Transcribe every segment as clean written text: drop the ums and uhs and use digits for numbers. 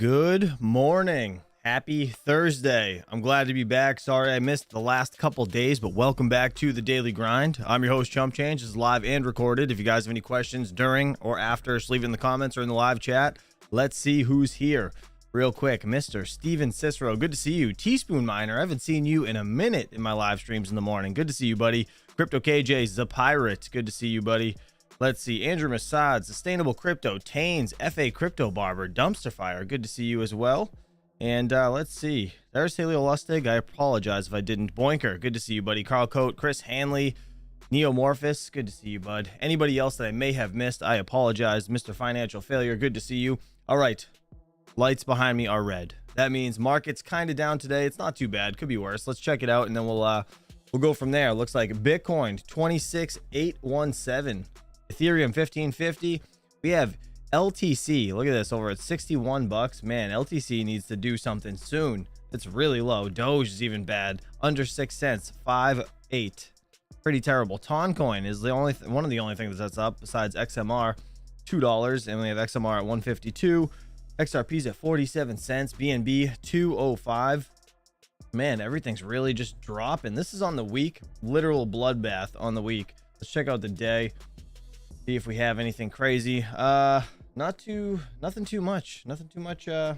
Good morning. Happy Thursday. I'm glad to be back. Sorry I missed the last couple days, but welcome back to the Daily Grind. I'm your host, Chump Change. This is live and recorded. If you guys have any questions during or after, just leave it in the comments or in the live chat. Let's see who's here. Real quick, Mr. Steven Cicero, good to see you. Teaspoon Miner, I haven't seen you in a minute in my live streams in the morning. Good to see you, buddy. Crypto KJ, The Pirate, good to see you, buddy. Let's see, Andrew Masad, Sustainable Crypto, Taines, FA Crypto Barber, Dumpster Fire, good to see you as well. And let's see, there's Haleo Lustig, I apologize if I didn't. Boinker, good to see you, buddy. Carl Coate, Chris Hanley, Neomorphous, good to see you, bud. Anybody else that I may have missed, I apologize. Mr. Financial Failure, good to see you. All right, lights behind me are red. That means market's kind of down today. It's not too bad, could be worse. Let's check it out and then we'll go from there. Looks like Bitcoin 26,817. Ethereum 1550. We have LTC. Look at this, over at 61 bucks. Man, LTC needs to do something soon. It's really low. Doge is even bad. Under 6 cents. 5.8. Pretty terrible. Toncoin is the only one of the only things that's up besides XMR. $2, and we have XMR at 152. XRP's at 47 cents. BNB 205. Man, everything's really just dropping. This is on the week. Literal bloodbath on the week. Let's check out the day. See if we have anything crazy. Nothing too much, I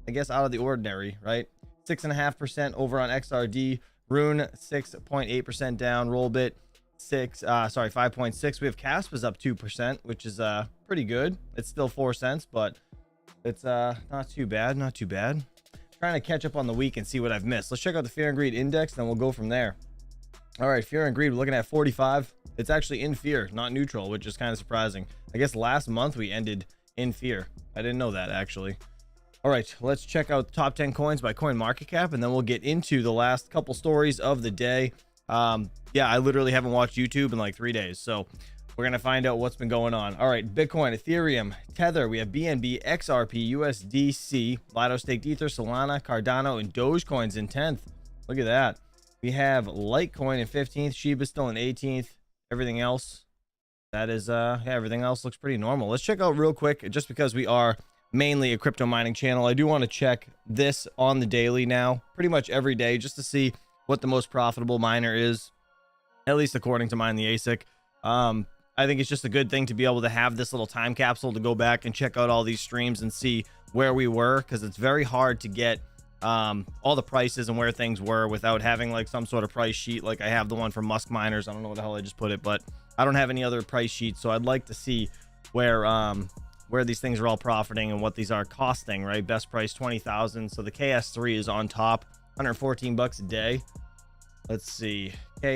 guess out of the ordinary, right? 6.5% over on XRD. Rune 6.8% down. Rollbit 5.6. We have Caspa's up 2%, which is pretty good. It's still 4 cents, but it's not too bad. Trying to catch up on the week and see what I've missed. Let's check out the Fear and Greed Index, then we'll go from there. All right, Fear and Greed, we're looking at 45. It's actually in fear, not neutral, which is kind of surprising. I guess last month we ended in fear. I didn't know that, actually. All right, let's check out the top 10 coins by coin market cap, and then we'll get into the last couple stories of the day. Yeah, I literally haven't watched YouTube in like 3 days, so we're going to find out what's been going on. All right, Bitcoin, Ethereum, Tether, we have BNB, XRP, USDC, Lido Staked Ether, Solana, Cardano, and Dogecoin's in 10th. Look at that. We have Litecoin in 15th, Shiba still in 18th. Everything else, that is, yeah, everything else looks pretty normal. Let's check out real quick, just because we are mainly a crypto mining channel. I do want to check this on the daily now, pretty much every day, just to see what the most profitable miner is, at least according to mine, the ASIC. I think it's just a good thing to be able to have this little time capsule to go back and check out all these streams and see where we were, because it's very hard to get all the prices and where things were without having like some sort of price sheet. Like I have the one from Musk Miners. I don't know what the hell I just put it, but I don't have any other price sheets. So I'd like to see where these things are all profiting and what these are costing, right? Best price 20,000. So the KS3 is on top, 114 bucks a day. Let's see, the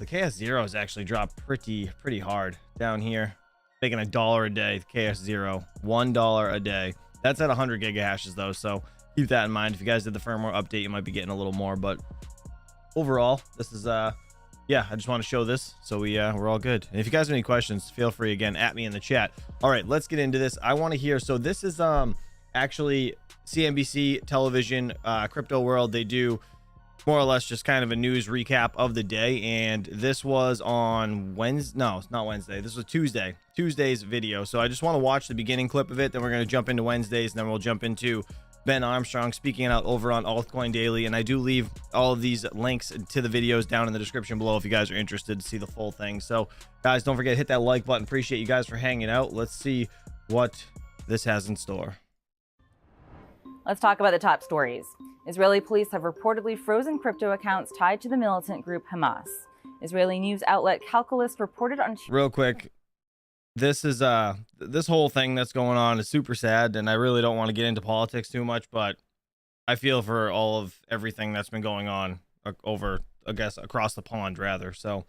KS0 has actually dropped pretty hard down here, making $1 a day. The KS0, $1 a day. That's at 100 gigahashes though, so keep that in mind. If you guys did the firmware update, you might be getting a little more, but overall, this is yeah, I just want to show this so we're all good. And if you guys have any questions, feel free again at me in the chat. All right, let's get into this. I want to hear, so this is actually CNBC television, crypto world. They do more or less just kind of a news recap of the day, and this was on Wednesday. No, it's not Wednesday. This was Tuesday's video. So I just want to watch the beginning clip of it, then we're going to jump into Wednesdays, and then we'll jump into Ben Armstrong speaking out over on Altcoin Daily. And I do leave all of these links to the videos down in the description below if you guys are interested to see the full thing. So guys, don't forget to hit that like button. Appreciate you guys for hanging out. Let's see what this has in store. Let's talk about the top stories. Israeli police have reportedly frozen crypto accounts tied to the militant group Hamas. Israeli news outlet Calculus reported on... Real quick, this is this whole thing that's going on is super sad, and I really don't want to get into politics too much, but I feel for all of everything that's been going on over, I guess, across the pond rather. So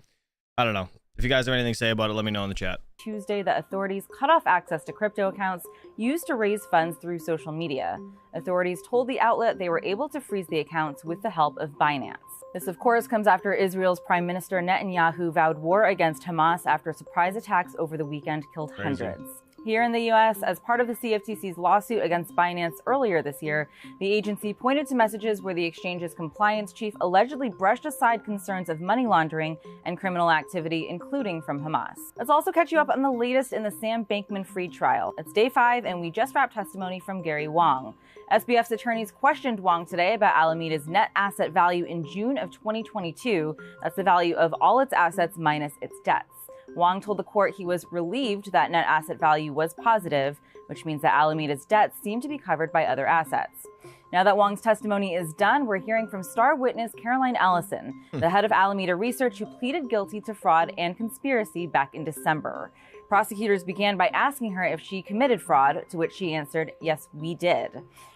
I don't know. If you guys have anything to say about it, let me know in the chat. Tuesday, the authorities cut off access to crypto accounts used to raise funds through social media. Authorities told the outlet they were able to freeze the accounts with the help of Binance. This, of course, comes after Israel's Prime Minister Netanyahu vowed war against Hamas after surprise attacks over the weekend killed hundreds. Here in the US, as part of the CFTC's lawsuit against Binance earlier this year, the agency pointed to messages where the exchange's compliance chief allegedly brushed aside concerns of money laundering and criminal activity, including from Hamas. Let's also catch you up on the latest in the Sam Bankman-Fried trial. It's day 5, and we just wrapped testimony from Gary Wang. SBF's attorneys questioned Wang today about Alameda's net asset value in June of 2022. That's the value of all its assets minus its debts. Wang told the court he was relieved that net asset value was positive, which means that Alameda's debts seem to be covered by other assets. Now that Wang's testimony is done, we're hearing from star witness Caroline Ellison, the head of Alameda Research, who pleaded guilty to fraud and conspiracy back in December. Prosecutors began by asking her if she committed fraud, to which she answered, "Yes, we did."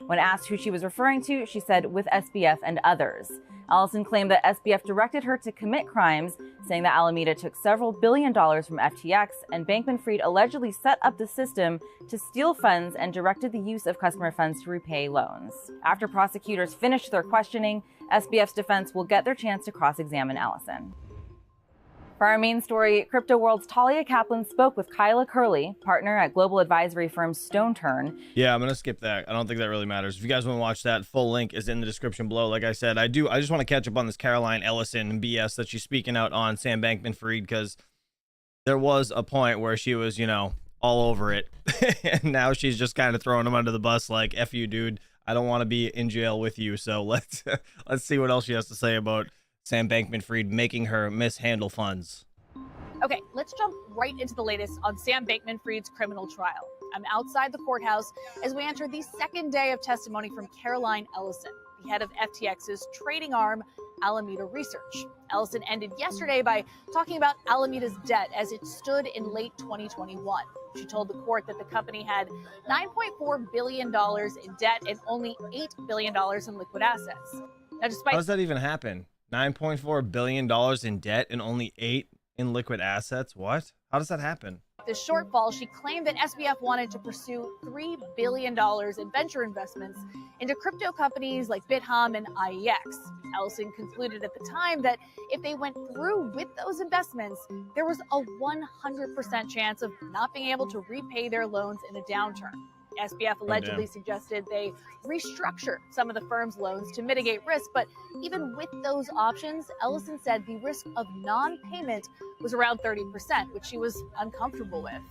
When asked who she was referring to, she said, "With SBF and others." Ellison claimed that SBF directed her to commit crimes, saying that Alameda took several $billion from FTX, and Bankman-Fried allegedly set up the system to steal funds and directed the use of customer funds to repay loans. After prosecutors finish their questioning, SBF's defense will get their chance to cross-examine Ellison. For our main story, Crypto World's Talia Kaplan spoke with Kyla Curley, partner at global advisory firm Stone Turn. Yeah, I'm going to skip that. I don't think that really matters. If you guys want to watch that, full link is in the description below. Like I said, I just want to catch up on this Caroline Ellison and BS that she's speaking out on Sam Bankman-Fried, because there was a point where she was, all over it. And now she's just kind of throwing him under the bus like, F you, dude. I don't want to be in jail with you. So let's see what else she has to say about Sam Bankman-Fried making her mishandle funds. Okay, let's jump right into the latest on Sam Bankman-Fried's criminal trial. I'm outside the courthouse as we enter the second day of testimony from Caroline Ellison, the head of FTX's trading arm, Alameda Research. Ellison ended yesterday by talking about Alameda's debt as it stood in late 2021. She told the court that the company had $9.4 billion in debt and only $8 billion in liquid assets. Now, despite— How does that even happen? $9.4 billion in debt and only 8 in liquid assets? What? How does that happen? the shortfall, she claimed that SBF wanted to pursue $3 billion in venture investments into crypto companies like BitHum and IEX. Ellison concluded at the time that if they went through with those investments, there was a 100% chance of not being able to repay their loans in a downturn. SBF allegedly suggested they restructure some of the firm's loans to mitigate risk, but even with those options, Ellison said the risk of non-payment was around 30%, which she was uncomfortable with.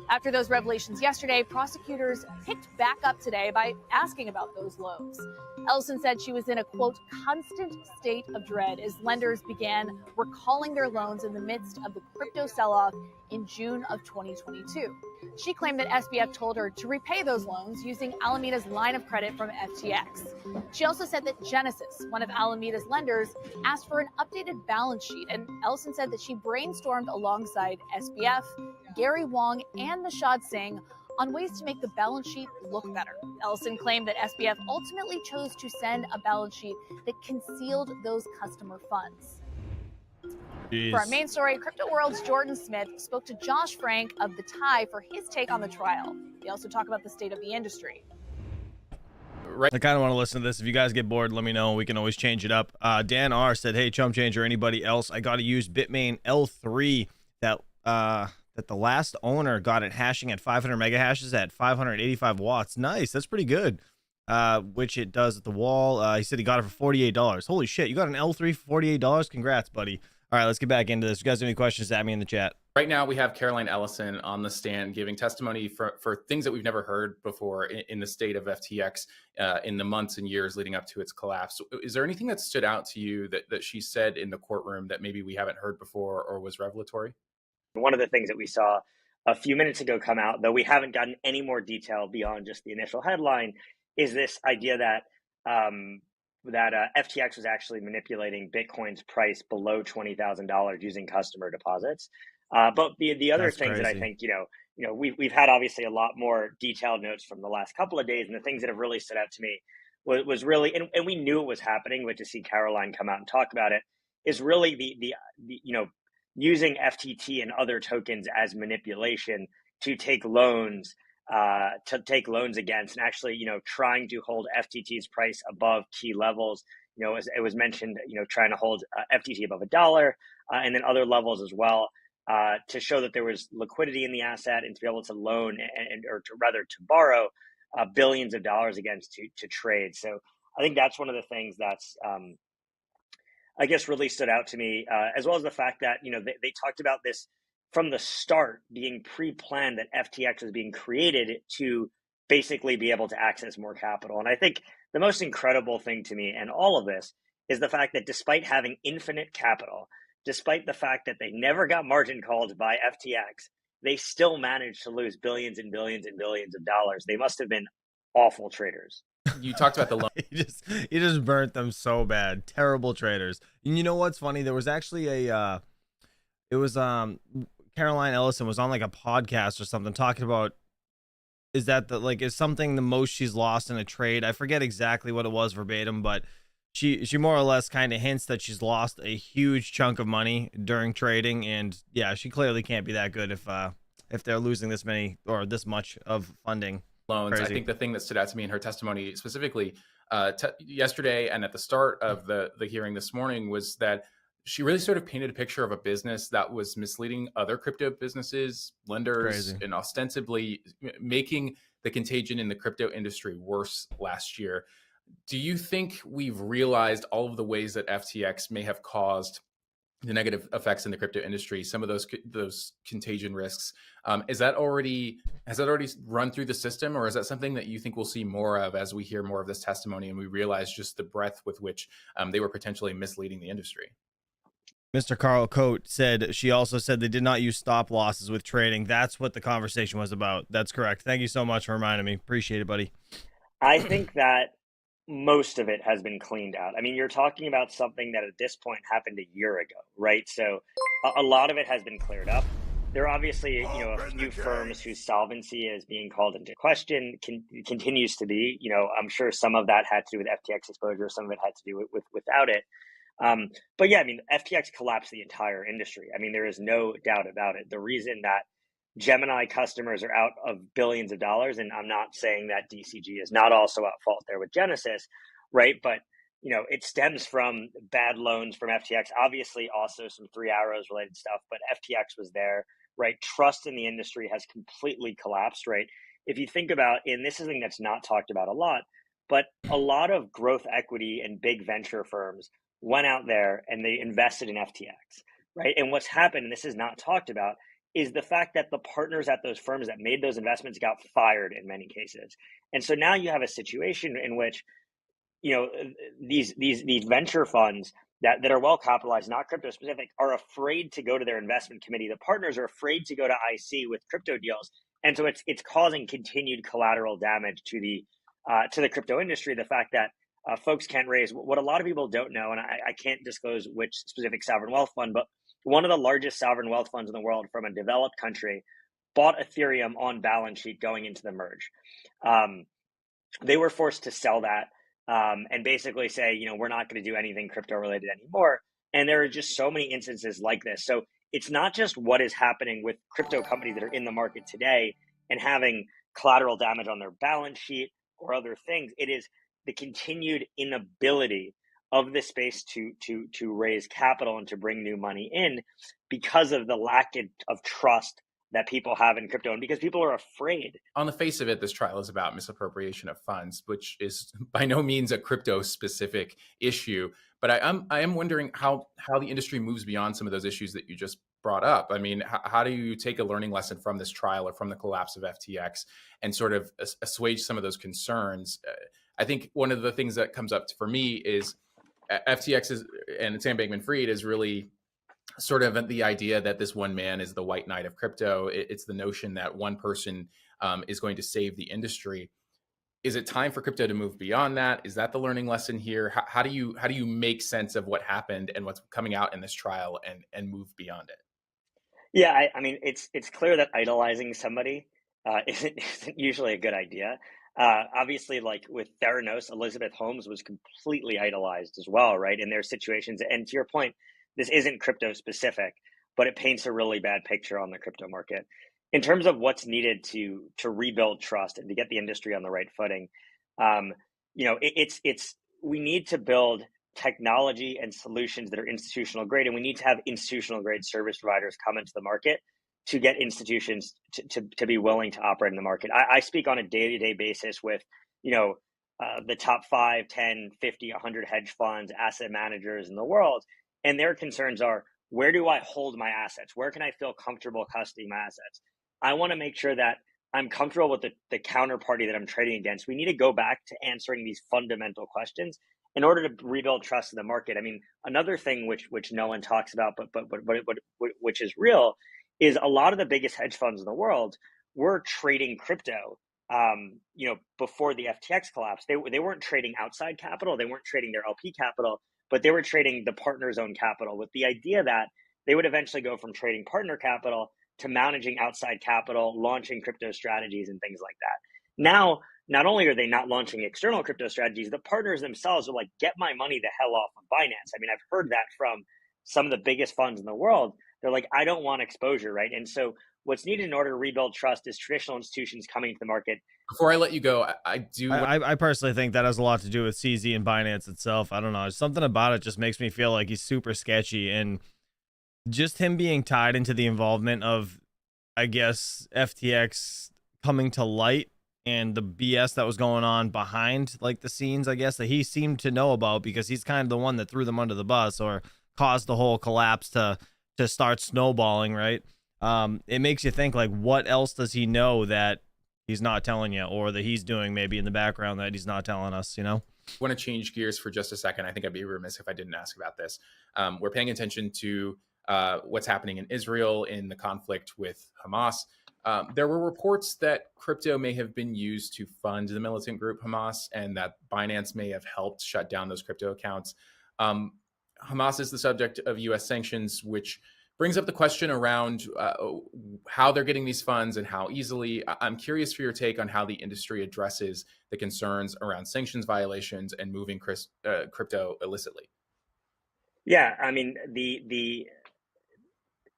After those revelations yesterday, prosecutors picked back up today by asking about those loans. Ellison said she was in a, quote, constant state of dread as lenders began recalling their loans in the midst of the crypto sell-off in June of 2022. She claimed that SBF told her to repay those loans using Alameda's line of credit from FTX. She also said that Genesis, one of Alameda's lenders, asked for an updated balance sheet, and Ellison said that she brainstormed alongside SBF, Gary Wang, and Nishad Singh on ways to make the balance sheet look better. Ellison claimed that SBF ultimately chose to send a balance sheet that concealed those customer funds. Jeez. For our main story, Crypto World's Jordan Smith spoke to Josh Frank of The Tie for his take on the trial. They also talk about the state of the industry. I kind of want to listen to this. If you guys get bored, let me know. We can always change it up. Dan R said, hey, Chump Change or anybody else, I got to use Bitmain L3 that the last owner got it hashing at 500 mega hashes at 585 watts. Nice. That's pretty good. Which it does at the wall. He said he got it for $48. Holy shit. You got an L3 for $48? Congrats, buddy. All right, let's get back into this. If you guys have any questions, add me in the chat. Right now, we have Caroline Ellison on the stand giving testimony for things that we've never heard before in the state of FTX in the months and years leading up to its collapse. Is there anything that stood out to you that she said in the courtroom that maybe we haven't heard before or was revelatory? One of the things that we saw a few minutes ago come out, though we haven't gotten any more detail beyond just the initial headline, is this idea that FTX was actually manipulating Bitcoin's price below $20,000 using customer deposits. But the other things that I think, we've had obviously a lot more detailed notes from the last couple of days, and the things that have really stood out to me was really, and we knew it was happening, but to see Caroline come out and talk about it is really the using FTT and other tokens as manipulation to take loans against, and actually, trying to hold FTT's price above key levels. As it was mentioned, trying to hold FTT above $1, and then other levels as well. to show that there was liquidity in the asset and to be able to loan or to rather to borrow billions of dollars against to trade. So I think that's one of the things that's I guess really stood out to me, as well as the fact that they talked about this from the start being pre-planned, that FTX was being created to basically be able to access more capital. And I think the most incredible thing to me in all of this is the fact that despite having infinite capital, despite the fact that they never got margin called by FTX, they still managed to lose billions and billions and billions of dollars. They must have been awful traders. You talked about the loan. he just burnt them so bad. Terrible traders. And you know what's funny? There was actually Caroline Ellison was on like a podcast or something talking about, is something the most she's lost in a trade? I forget exactly what it was verbatim, but she more or less kind of hints that she's lost a huge chunk of money during trading. And yeah, she clearly can't be that good if they're losing this many or this much of funding. Loans. Crazy. I think the thing that stood out to me in her testimony specifically yesterday and at the start of the hearing this morning was that she really sort of painted a picture of a business that was misleading other crypto businesses, lenders, Crazy. and ostensibly making the contagion in the crypto industry worse last year. Do you think we've realized all of the ways that FTX may have caused the negative effects in the crypto industry, some of those contagion risks? Has that already run through the system, or is that something that you think we'll see more of as we hear more of this testimony and we realize just the breadth with which they were potentially misleading the industry? Mr. Carl Coate she also said they did not use stop losses with trading. That's what the conversation was about. That's correct. Thank you so much for reminding me. Appreciate it, buddy. I think that most of it has been cleaned out. I mean, you're talking about something that at this point happened a year ago, right? So a lot of it has been cleared up. There are obviously, a few firms whose solvency is being called into question, continues to be. I'm sure some of that had to do with FTX exposure, some of it had to do without it. But yeah, I mean, FTX collapsed the entire industry. I mean, there is no doubt about it. The reason that Gemini customers are out of billions of dollars, and I'm not saying that DCG is not also at fault there with Genesis, right? But it stems from bad loans from FTX, obviously also some Three Arrows related stuff, but FTX was there, right? Trust in the industry has completely collapsed, right? If you think about, and this is something that's not talked about a lot, but a lot of growth equity and big venture firms went out there and they invested in FTX, right? And what's happened, and this is not talked about, is the fact that the partners at those firms that made those investments got fired in many cases. And so now you have a situation in which, these venture funds that are well capitalized, not crypto specific, are afraid to go to their investment committee. The partners are afraid to go to IC with crypto deals. And so it's causing continued collateral damage to the crypto industry. The fact that folks can't raise, what a lot of people don't know, and I can't disclose which specific sovereign wealth fund, but one of the largest sovereign wealth funds in the world from a developed country bought Ethereum on balance sheet going into the merge. They were forced to sell that and basically say, we're not going to do anything crypto related anymore. And there are just so many instances like this. So it's not just what is happening with crypto companies that are in the market today and having collateral damage on their balance sheet or other things. It is the continued inability of the space to raise capital and to bring new money in because of the lack of trust that people have in crypto and because people are afraid. On the face of it, this trial is about misappropriation of funds, which is by no means a crypto specific issue. But I am wondering how the industry moves beyond some of those issues that you just brought up. I mean, how do you take a learning lesson from this trial or from the collapse of FTX and sort of assuage some of those concerns? I think one of the things that comes up for me is FTX and Sam Bankman-Fried is really sort of the idea that this one man is the white knight of crypto. It's the notion that one person is going to save the industry. Is it time for crypto to move beyond that? Is that the learning lesson here? How do you make sense of what happened and what's coming out in this trial and move beyond it? Yeah, I mean, it's clear that idolizing somebody isn't usually a good idea. Obviously, like with Theranos, Elizabeth Holmes was completely idolized as well, right? In their situations. And to your point, this isn't crypto specific, but it paints a really bad picture on the crypto market. In terms of what's needed to rebuild trust and to get the industry on the right footing, we need to build technology and solutions that are institutional grade, and we need to have institutional grade service providers come into the market to get institutions to be willing to operate in the market. I speak on a day-to-day basis with, the top 5, 10, 50, 100 hedge funds, asset managers in the world, and their concerns are, where do I hold my assets? Where can I feel comfortable custodying my assets? I want to make sure that I'm comfortable with the counterparty that I'm trading against. We need to go back to answering these fundamental questions in order to rebuild trust in the market. I mean, another thing which no one talks about, but which is real, is a lot of the biggest hedge funds in the world were trading crypto. Before the FTX collapse, they weren't trading outside capital, they weren't trading their LP capital, but they were trading the partner's own capital, with the idea that they would eventually go from trading partner capital to managing outside capital, launching crypto strategies and things like that. Now, not only are they not launching external crypto strategies, the partners themselves are like, get my money the hell off of Binance. I mean, I've heard that from some of the biggest funds in the world. They're like, I don't want exposure, right? And so what's needed in order to rebuild trust is traditional institutions coming to the market. Before I let you go, I personally think that has a lot to do with CZ and Binance itself. I don't know. Something about it just makes me feel like he's super sketchy, and just him being tied into the involvement of, I guess, FTX coming to light and the BS that was going on behind like the scenes, I guess, that he seemed to know about, because he's kind of the one that threw them under the bus or caused the whole collapse to start snowballing, right? It makes you think, like, what else does he know that he's not telling you, or that he's doing maybe in the background that he's not telling us, I want to change gears for just a second. I think I'd be remiss if I didn't ask about this. We're paying attention to what's happening in Israel in the conflict with Hamas. There were reports that crypto may have been used to fund the militant group Hamas, and that Binance may have helped shut down those crypto accounts. Hamas is the subject of U.S. sanctions, which brings up the question around how they're getting these funds and how easily. I'm curious for your take on how the industry addresses the concerns around sanctions violations and moving crypto illicitly. Yeah, I mean,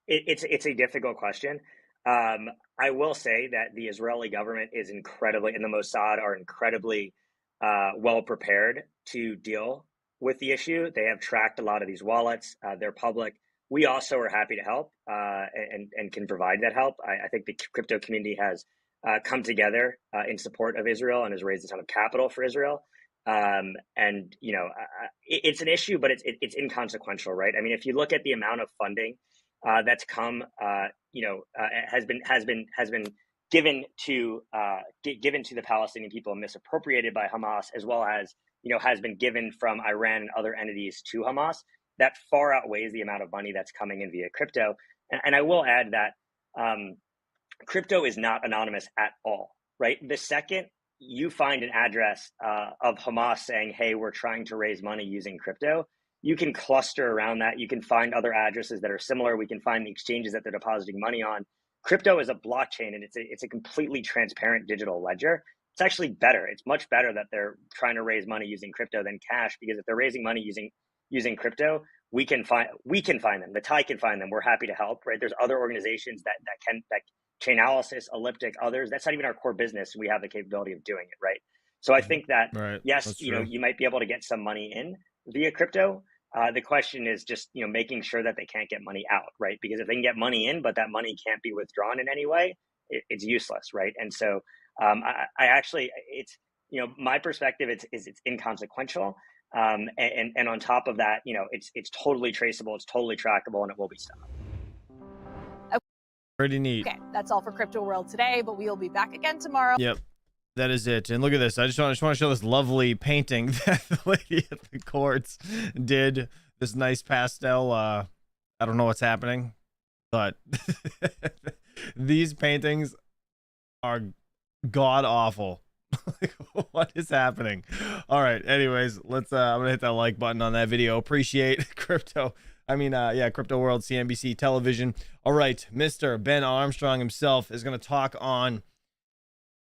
it's a difficult question. I will say that the Israeli government is incredibly, and the Mossad are incredibly well prepared to deal with the issue. They have tracked a lot of these wallets. They're public. We also are happy to help and can provide that help. I think the crypto community has come together in support of Israel and has raised a ton of capital for Israel. It's an issue, but it's inconsequential, right? I mean, if you look at the amount of funding that's come, has been given to the Palestinian people and misappropriated by Hamas, as well as has been given from Iran and other entities to Hamas, that far outweighs the amount of money that's coming in via crypto. And I will add that crypto is not anonymous at all, right? The second you find an address of Hamas saying, hey, we're trying to raise money using crypto, you can cluster around that. You can find other addresses that are similar. We can find the exchanges that they're depositing money on. Crypto is a blockchain, and it's a completely transparent digital ledger. It's actually better. It's much better that they're trying to raise money using crypto than cash, because if they're raising money using crypto, we can find them. The Thai can find them. We're happy to help, right? There's other organizations that Chainalysis, Elliptic, others. That's not even our core business. We have the capability of doing it, right? So I think that yes, you might be able to get some money in via crypto. The question is just making sure that they can't get money out, right? Because if they can get money in, but that money can't be withdrawn in any way, it's useless, right? And so I actually, it's my perspective, it's inconsequential. And on top of that, it's totally traceable, it's totally trackable, and it will be stopped. Pretty neat. Okay, that's all for Crypto World today, but we'll be back again tomorrow. Yep, that is it. And look at this. I just want to show this lovely painting that the lady at the courts did. This nice pastel. I don't know what's happening, but these paintings are god awful. Like, what is happening? All right, anyways, let's I'm gonna hit that like button on that video. Appreciate Crypto World, CNBC television. All right, Mr. Ben Armstrong himself is gonna talk on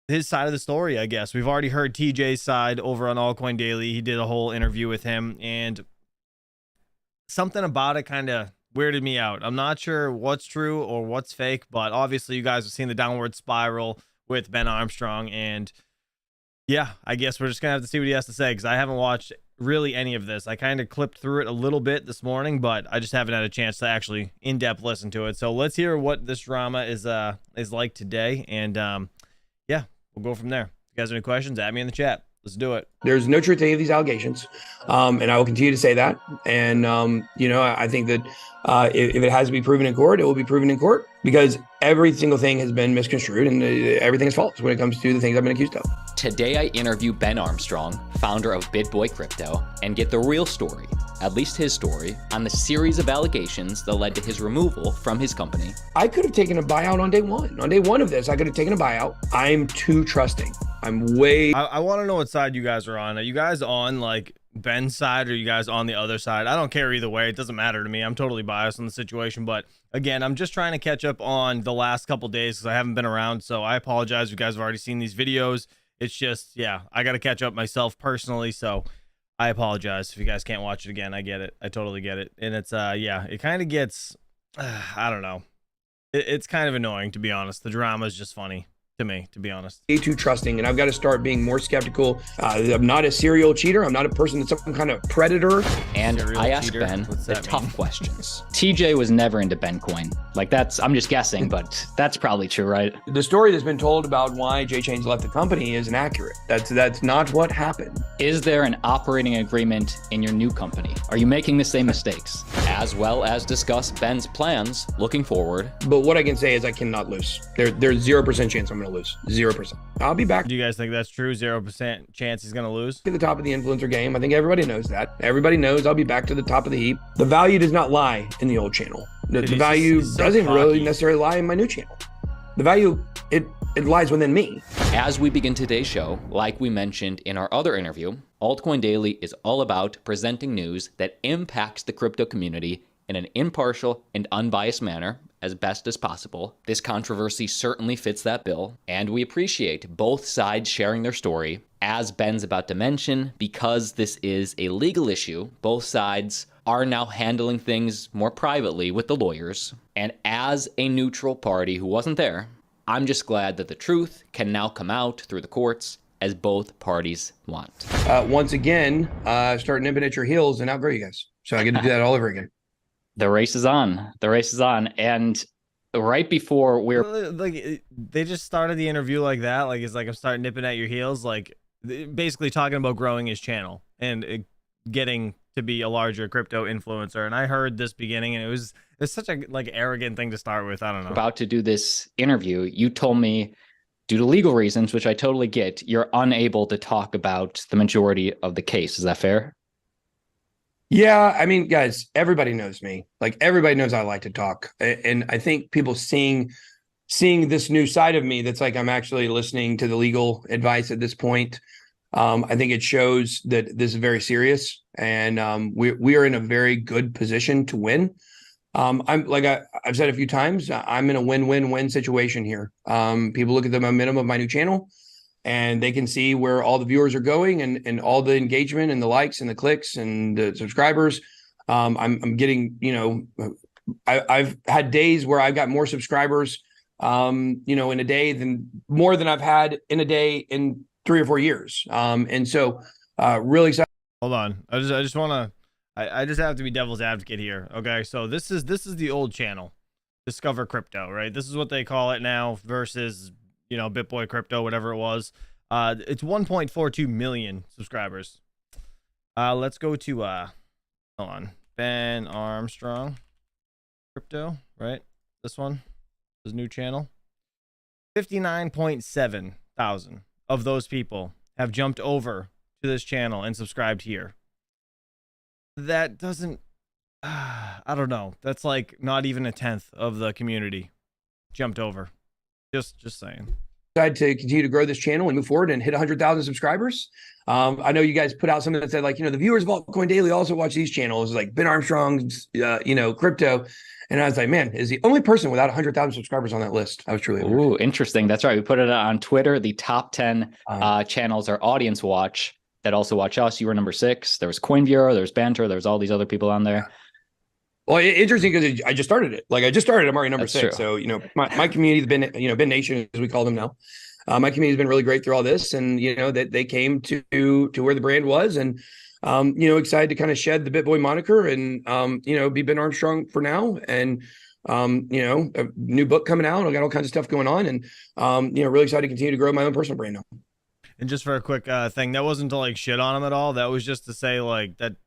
his side of the story. I guess we've already heard TJ's side over on Altcoin Daily. He did a whole interview with him, and something about it kind of weirded me out. I'm not sure what's true or what's fake, but obviously you guys have seen the downward spiral with Ben Armstrong, and yeah, I guess we're just gonna have to see what he has to say, because I haven't watched really any of this. I kind of clipped through it a little bit this morning, but I just haven't had a chance to actually in-depth listen to it. So let's hear what this drama is like today, and yeah, we'll go from there. If you guys have any questions, add me in the chat. Let's do it. There's no truth to any of these allegations, and I will continue to say that. And I think that if it has to be proven in court, it will be proven in court, because every single thing has been misconstrued and everything is false when it comes to the things I've been accused of. Today, I interview Ben Armstrong, founder of BitBoy Crypto, and get the real story, at least his story, on the series of allegations that led to his removal from his company. I could have taken a buyout on day one. On day one of this, I could have taken a buyout. I'm too trusting. I'm way. I want to know what side you guys are on. Are you guys on like Ben's side, or are you guys on the other side? I don't care either way. It doesn't matter to me. I'm totally biased on the situation. But again, I'm just trying to catch up on the last couple days because I haven't been around. So I apologize if you guys have already seen these videos. It's just, yeah, I got to catch up myself personally. So I apologize if you guys can't watch it again. I get it. I totally get it. And it's, yeah, it kind of gets, I don't know. It's kind of annoying, to be honest. The drama is just funny to me, to be honest. Way too trusting, and I've got to start being more skeptical. I'm not a serial cheater. I'm not a person that's some kind of predator. And Serial I asked cheater? Ben What's the that tough mean? questions. TJ was never into Bencoin. Like I'm just guessing, but that's probably true, right? The story that's been told about why Jay Chain's left the company is inaccurate. That's not what happened. Is there an operating agreement in your new company? Are you making the same mistakes? As well as discuss Ben's plans looking forward. But what I can say is I cannot lose. There's 0% chance I'm going to lose. 0%. I'll be back Do you guys think that's true? 0% chance he's going to lose? to the top of the influencer game. I think everybody knows that. Everybody knows I'll be back to the top of the heap. The value does not lie in the old channel. The He's value so doesn't really cocky. necessarily lie in my new channel. The value, it lies within me. As we begin today's show, like we mentioned in our other interview, Altcoin Daily is all about presenting news that impacts the crypto community in an impartial and unbiased manner as best as possible. This controversy certainly fits that bill, and we appreciate both sides sharing their story. As Ben's about to mention, because this is a legal issue, both sides are now handling things more privately with the lawyers. And as a neutral party who wasn't there, I'm just glad that the truth can now come out through the courts as both parties want. Once again, start nipping at your heels and outgrow you guys. So I get to do that all over again. The race is on. The race is on. And right before we're Like, they just started the interview like that. Like, it's like, I'm starting nipping at your heels. Like, basically talking about growing his channel and getting to be a larger crypto influencer. And I heard this beginning, and it's such a like arrogant thing to start with. I don't know. about to do this interview, you told me, due to legal reasons, which I totally get, you're unable to talk about the majority of the case. Is that fair? Yeah, I mean, guys, everybody knows me. Like, everybody knows I like to talk. And I think people seeing this new side of me, that's like I'm actually listening to the legal advice at this point. I think it shows that this is very serious, and we are in a very good position to win. I'm like I've said a few times, I'm in a win-win-win situation here. People look at the momentum of my new channel, and they can see where all the viewers are going, and all the engagement and the likes and the clicks and the subscribers. I'm getting, I've had days where I've got more subscribers, in a day more than I've had in a day in 3 or 4 years. And so really excited. Hold on. I just want to, I just have to be devil's advocate here. Okay. So this is the old channel, Discover Crypto, right? This is what they call it now versus, BitBoy Crypto, whatever it was. It's 1.42 million subscribers. Let's go to, hold on, Ben Armstrong Crypto, right? This one, his new channel. 59.7 thousand of those people have jumped over to this channel and subscribed here. That doesn't, I don't know. That's like not even a tenth of the community jumped over. Just saying. Decide to continue to grow this channel and move forward and hit 100,000 subscribers. I know you guys put out something that said, like, the viewers of Altcoin Daily also watch these channels, like Ben Armstrong's, crypto. And I was like, man, is the only person without 100,000 subscribers on that list. I was truly honored. Ooh, interesting. That's right. We put it on Twitter. The top 10 channels our audience watch that also watch us. You were number 6. There was Coin Bureau, there's Banter, there's all these other people on there. Well, interesting because I just started it. Like, I just started. I'm already number That's 6. true. So, my community's been, Ben Nation, as we call them now. My community's been really great through all this, and that they came to where the brand was, and excited to kind of shed the BitBoy moniker and, be Ben Armstrong for now. And, a new book coming out. I got all kinds of stuff going on, and, really excited to continue to grow my own personal brand now. And just for a quick thing, that wasn't to like shit on him at all. That was just to say like that.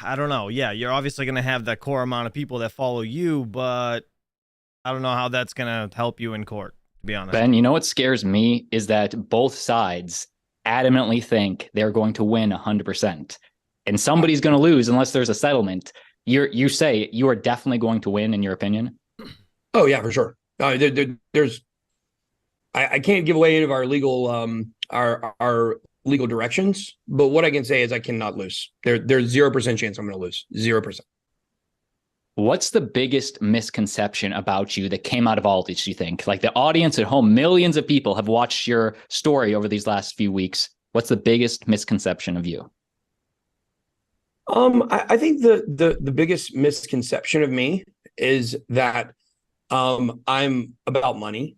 I don't know. Yeah, you're obviously going to have that core amount of people that follow you, but I don't know how that's going to help you in court, to be honest. Ben, what scares me is that both sides adamantly think they're going to win 100%, and somebody's going to lose unless there's a settlement. You say you are definitely going to win, in your opinion? Oh yeah, for sure. There's I can't give away any of our legal our legal directions, but what I can say is I cannot lose. There's 0% chance I'm going to lose. 0%. What's the biggest misconception about you that came out of all this, you think? Like the audience at home, millions of people have watched your story over these last few weeks. What's the biggest misconception of you? I think the biggest misconception of me is that I'm about money.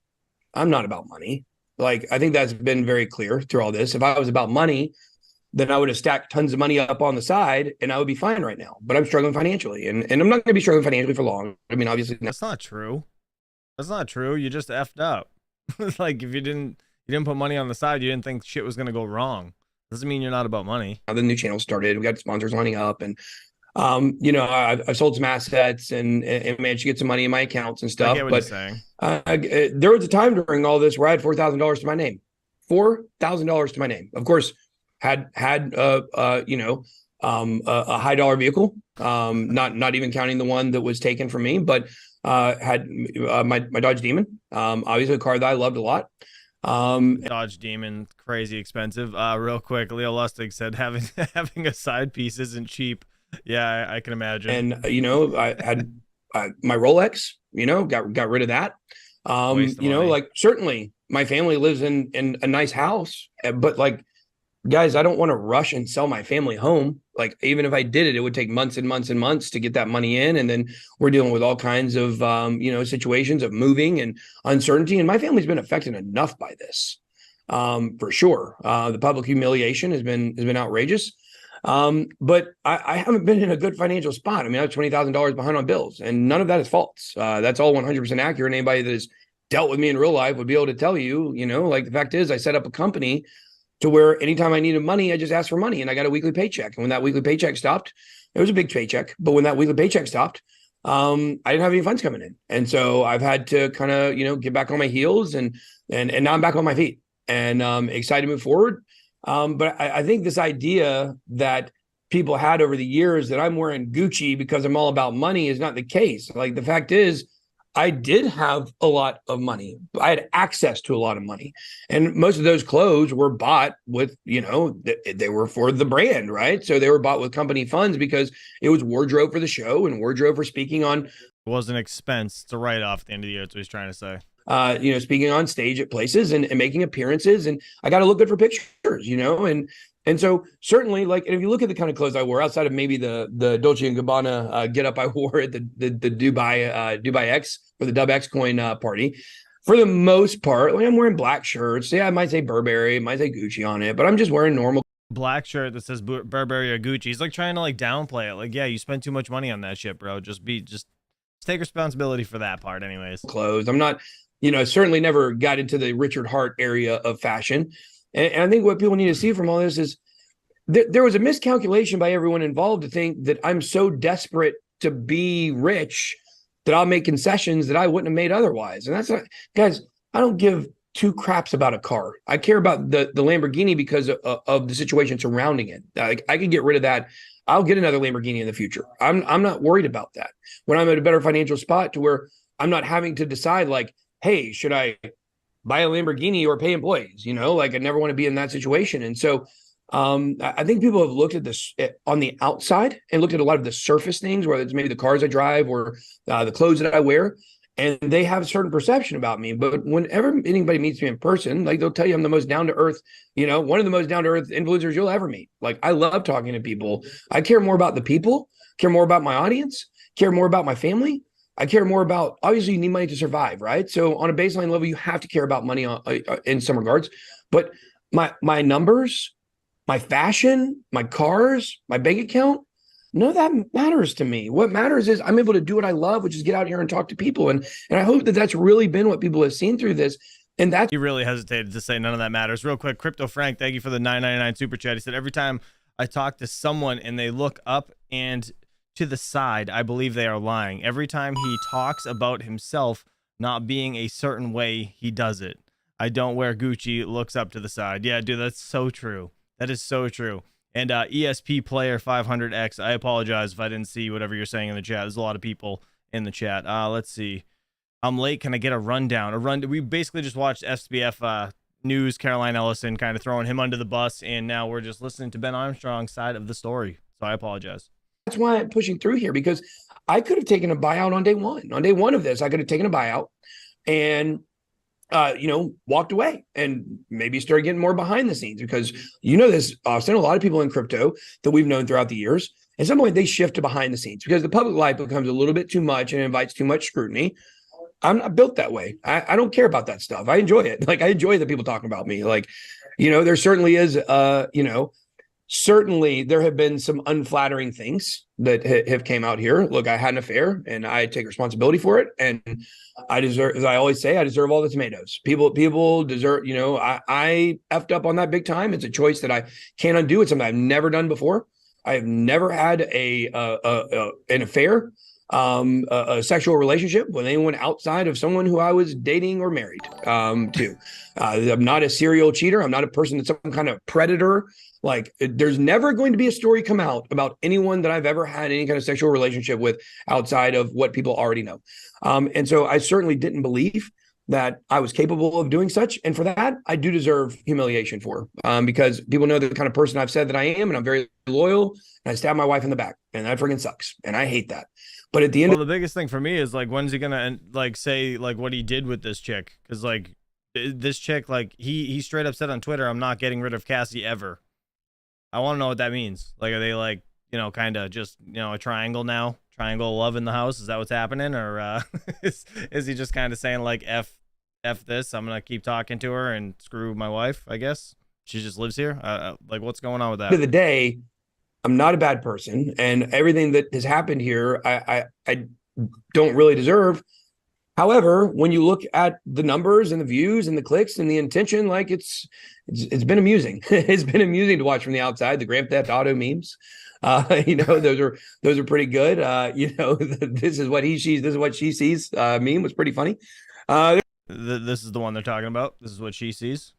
I'm not about money. Like, I think that's been very clear through all this. If I was about money, then I would have stacked tons of money up on the side and I would be fine right now. But I'm struggling financially, and I'm not going to be struggling financially for long. I mean, obviously that's not true. That's not true. You just effed up. Like, if you didn't put money on the side, you didn't think shit was going to go wrong. Doesn't mean you're not about money. The new channel started. We got sponsors lining up, and I've sold some assets and managed to get some money in my accounts and stuff. I get what you're saying. There was a time during all this where I had $4,000 to my name. $4,000 to my name. Of course, had a high dollar vehicle. Not even counting the one that was taken from me, but had my Dodge Demon. Obviously a car that I loved a lot. Dodge Demon, crazy expensive. Real quick, Leo Lustig said having a side piece isn't cheap. Yeah, I can imagine. And I had my Rolex, got rid of that. Like, certainly my family lives in a nice house, but like, guys, I don't want to rush and sell my family home. Like, even if I did it, it would take months and months and months to get that money in. And then we're dealing with all kinds of, situations of moving and uncertainty. And my family's been affected enough by this, for sure. The public humiliation has been outrageous. But I haven't been in a good financial spot. I mean, I have $20,000 behind on bills, and none of that is false. That's all 100% accurate. Anybody that has dealt with me in real life would be able to tell you, like, the fact is I set up a company to where anytime I needed money, I just asked for money and I got a weekly paycheck. And when that weekly paycheck stopped, it was a big paycheck. But when that weekly paycheck stopped, I didn't have any funds coming in. And so I've had to kind of, get back on my heels and now I'm back on my feet and excited to move forward. But I think this idea that people had over the years that I'm wearing Gucci because I'm all about money is not the case. Like, the fact is, I did have a lot of money. I had access to a lot of money. And most of those clothes were bought with, they were for the brand, right? So they were bought with company funds because it was wardrobe for the show and wardrobe for speaking on. It was an expense to write off at the end of the year. That's what he's trying to say. Speaking on stage at places and making appearances. And I got to look good for pictures, And so certainly, like, if you look at the kind of clothes I wore outside of maybe the Dolce & Gabbana get up I wore at the Dubai X or the Dub X coin party, for the most part, like, I'm wearing black shirts. Yeah, I might say Burberry, might say Gucci on it, but I'm just wearing normal black shirt that says Burberry or Gucci. He's like trying to like downplay it. Like, yeah, you spend too much money on that shit, bro. Just take responsibility for that part, anyways. Clothes. I'm not, certainly never got into the Richard Hart area of fashion. And I think what people need to see from all this is there was a miscalculation by everyone involved to think that I'm so desperate to be rich that I'll make concessions that I wouldn't have made otherwise. And that's not, guys, I don't give two craps about a car. I care about the Lamborghini because of the situation surrounding it. Like, I could get rid of that. I'll get another Lamborghini in the future. I'm not worried about that. When I'm at a better financial spot to where I'm not having to decide, like, hey, should I buy a Lamborghini or pay employees? Like, I never want to be in that situation. And so I think people have looked at this on the outside and looked at a lot of the surface things, whether it's maybe the cars I drive or the clothes that I wear, and they have a certain perception about me. But whenever anybody meets me in person, like, they'll tell you I'm the most down-to-earth, one of the most down-to-earth influencers you'll ever meet. Like, I love talking to people. I care more about the people, care more about my audience, care more about my family. I care more about, obviously, you need money to survive, right? So on a baseline level, you have to care about money in some regards. But my numbers my fashion, my cars, my bank account. None of that matters to me. What matters is I'm able to do what I love, which is get out here and talk to people. And I hope that that's really been what people have seen through this. And that's— he really hesitated to say none of that matters. Real quick, Crypto Frank, thank you for the $9.99 super chat. He said, every time I talk to someone and they look up and to the side, I believe they are lying. Every time he talks about himself not being a certain way, he does it. I don't wear Gucci, looks up to the side. Yeah, dude, that's so true. That is so true. And ESP Player 500X, I apologize if I didn't see whatever you're saying in the chat. There's a lot of people in the chat. Let's see. I'm late. Can I get a rundown? We basically just watched SBF news, Caroline Ellison kind of throwing him under the bus, and now we're just listening to Ben Armstrong's side of the story. So I apologize. That's why I'm pushing through here, because I could have taken a buyout on day one. On day one of this, I could have taken a buyout and walked away and maybe started getting more behind the scenes, because this, Austin, a lot of people in crypto that we've known throughout the years, at some point they shift to behind the scenes because the public life becomes a little bit too much and invites too much scrutiny. I'm not built that way. I don't care about that stuff. I enjoy it. Like, I enjoy the people talking about me. Like, there certainly is, certainly there have been some unflattering things that have came out here. Look, I had an affair and I take responsibility for it. And I deserve, as I always say, I deserve all the tomatoes. People deserve, I effed up on that big time. It's a choice that I can't undo. It's something I've never done before. I've never had an affair, a sexual relationship with anyone outside of someone who I was dating or married to. I'm not a serial cheater. I'm not a person that's some kind of predator. Like, there's never going to be a story come out about anyone that I've ever had any kind of sexual relationship with outside of what people already know. And so I certainly didn't believe that I was capable of doing such. And for that, I do deserve humiliation for, because people know the kind of person I've said that I am, and I'm very loyal, and I stab my wife in the back, and that freaking sucks. And I hate that. But at the end, the biggest thing for me is, like, when's he gonna say like what he did with this chick? Because like this chick, like he straight up said on Twitter, I'm not getting rid of Cassie ever. I want to know what that means. Like, are they like, kind of just, a triangle now? Triangle of love in the house? Is that what's happening? Or is he just kind of saying like, F this, I'm going to keep talking to her and screw my wife, I guess? She just lives here? Like, what's going on with that? At the end of the day, I'm not a bad person. And everything that has happened here, I don't really deserve. However, when you look at the numbers and the views and the clicks and the intention, like it's been amusing. It's been amusing to watch from the outside. The Grand Theft Auto memes, those are pretty good. This is what he sees, this is what she sees. Meme was pretty funny. This is the one they're talking about. This is what she sees.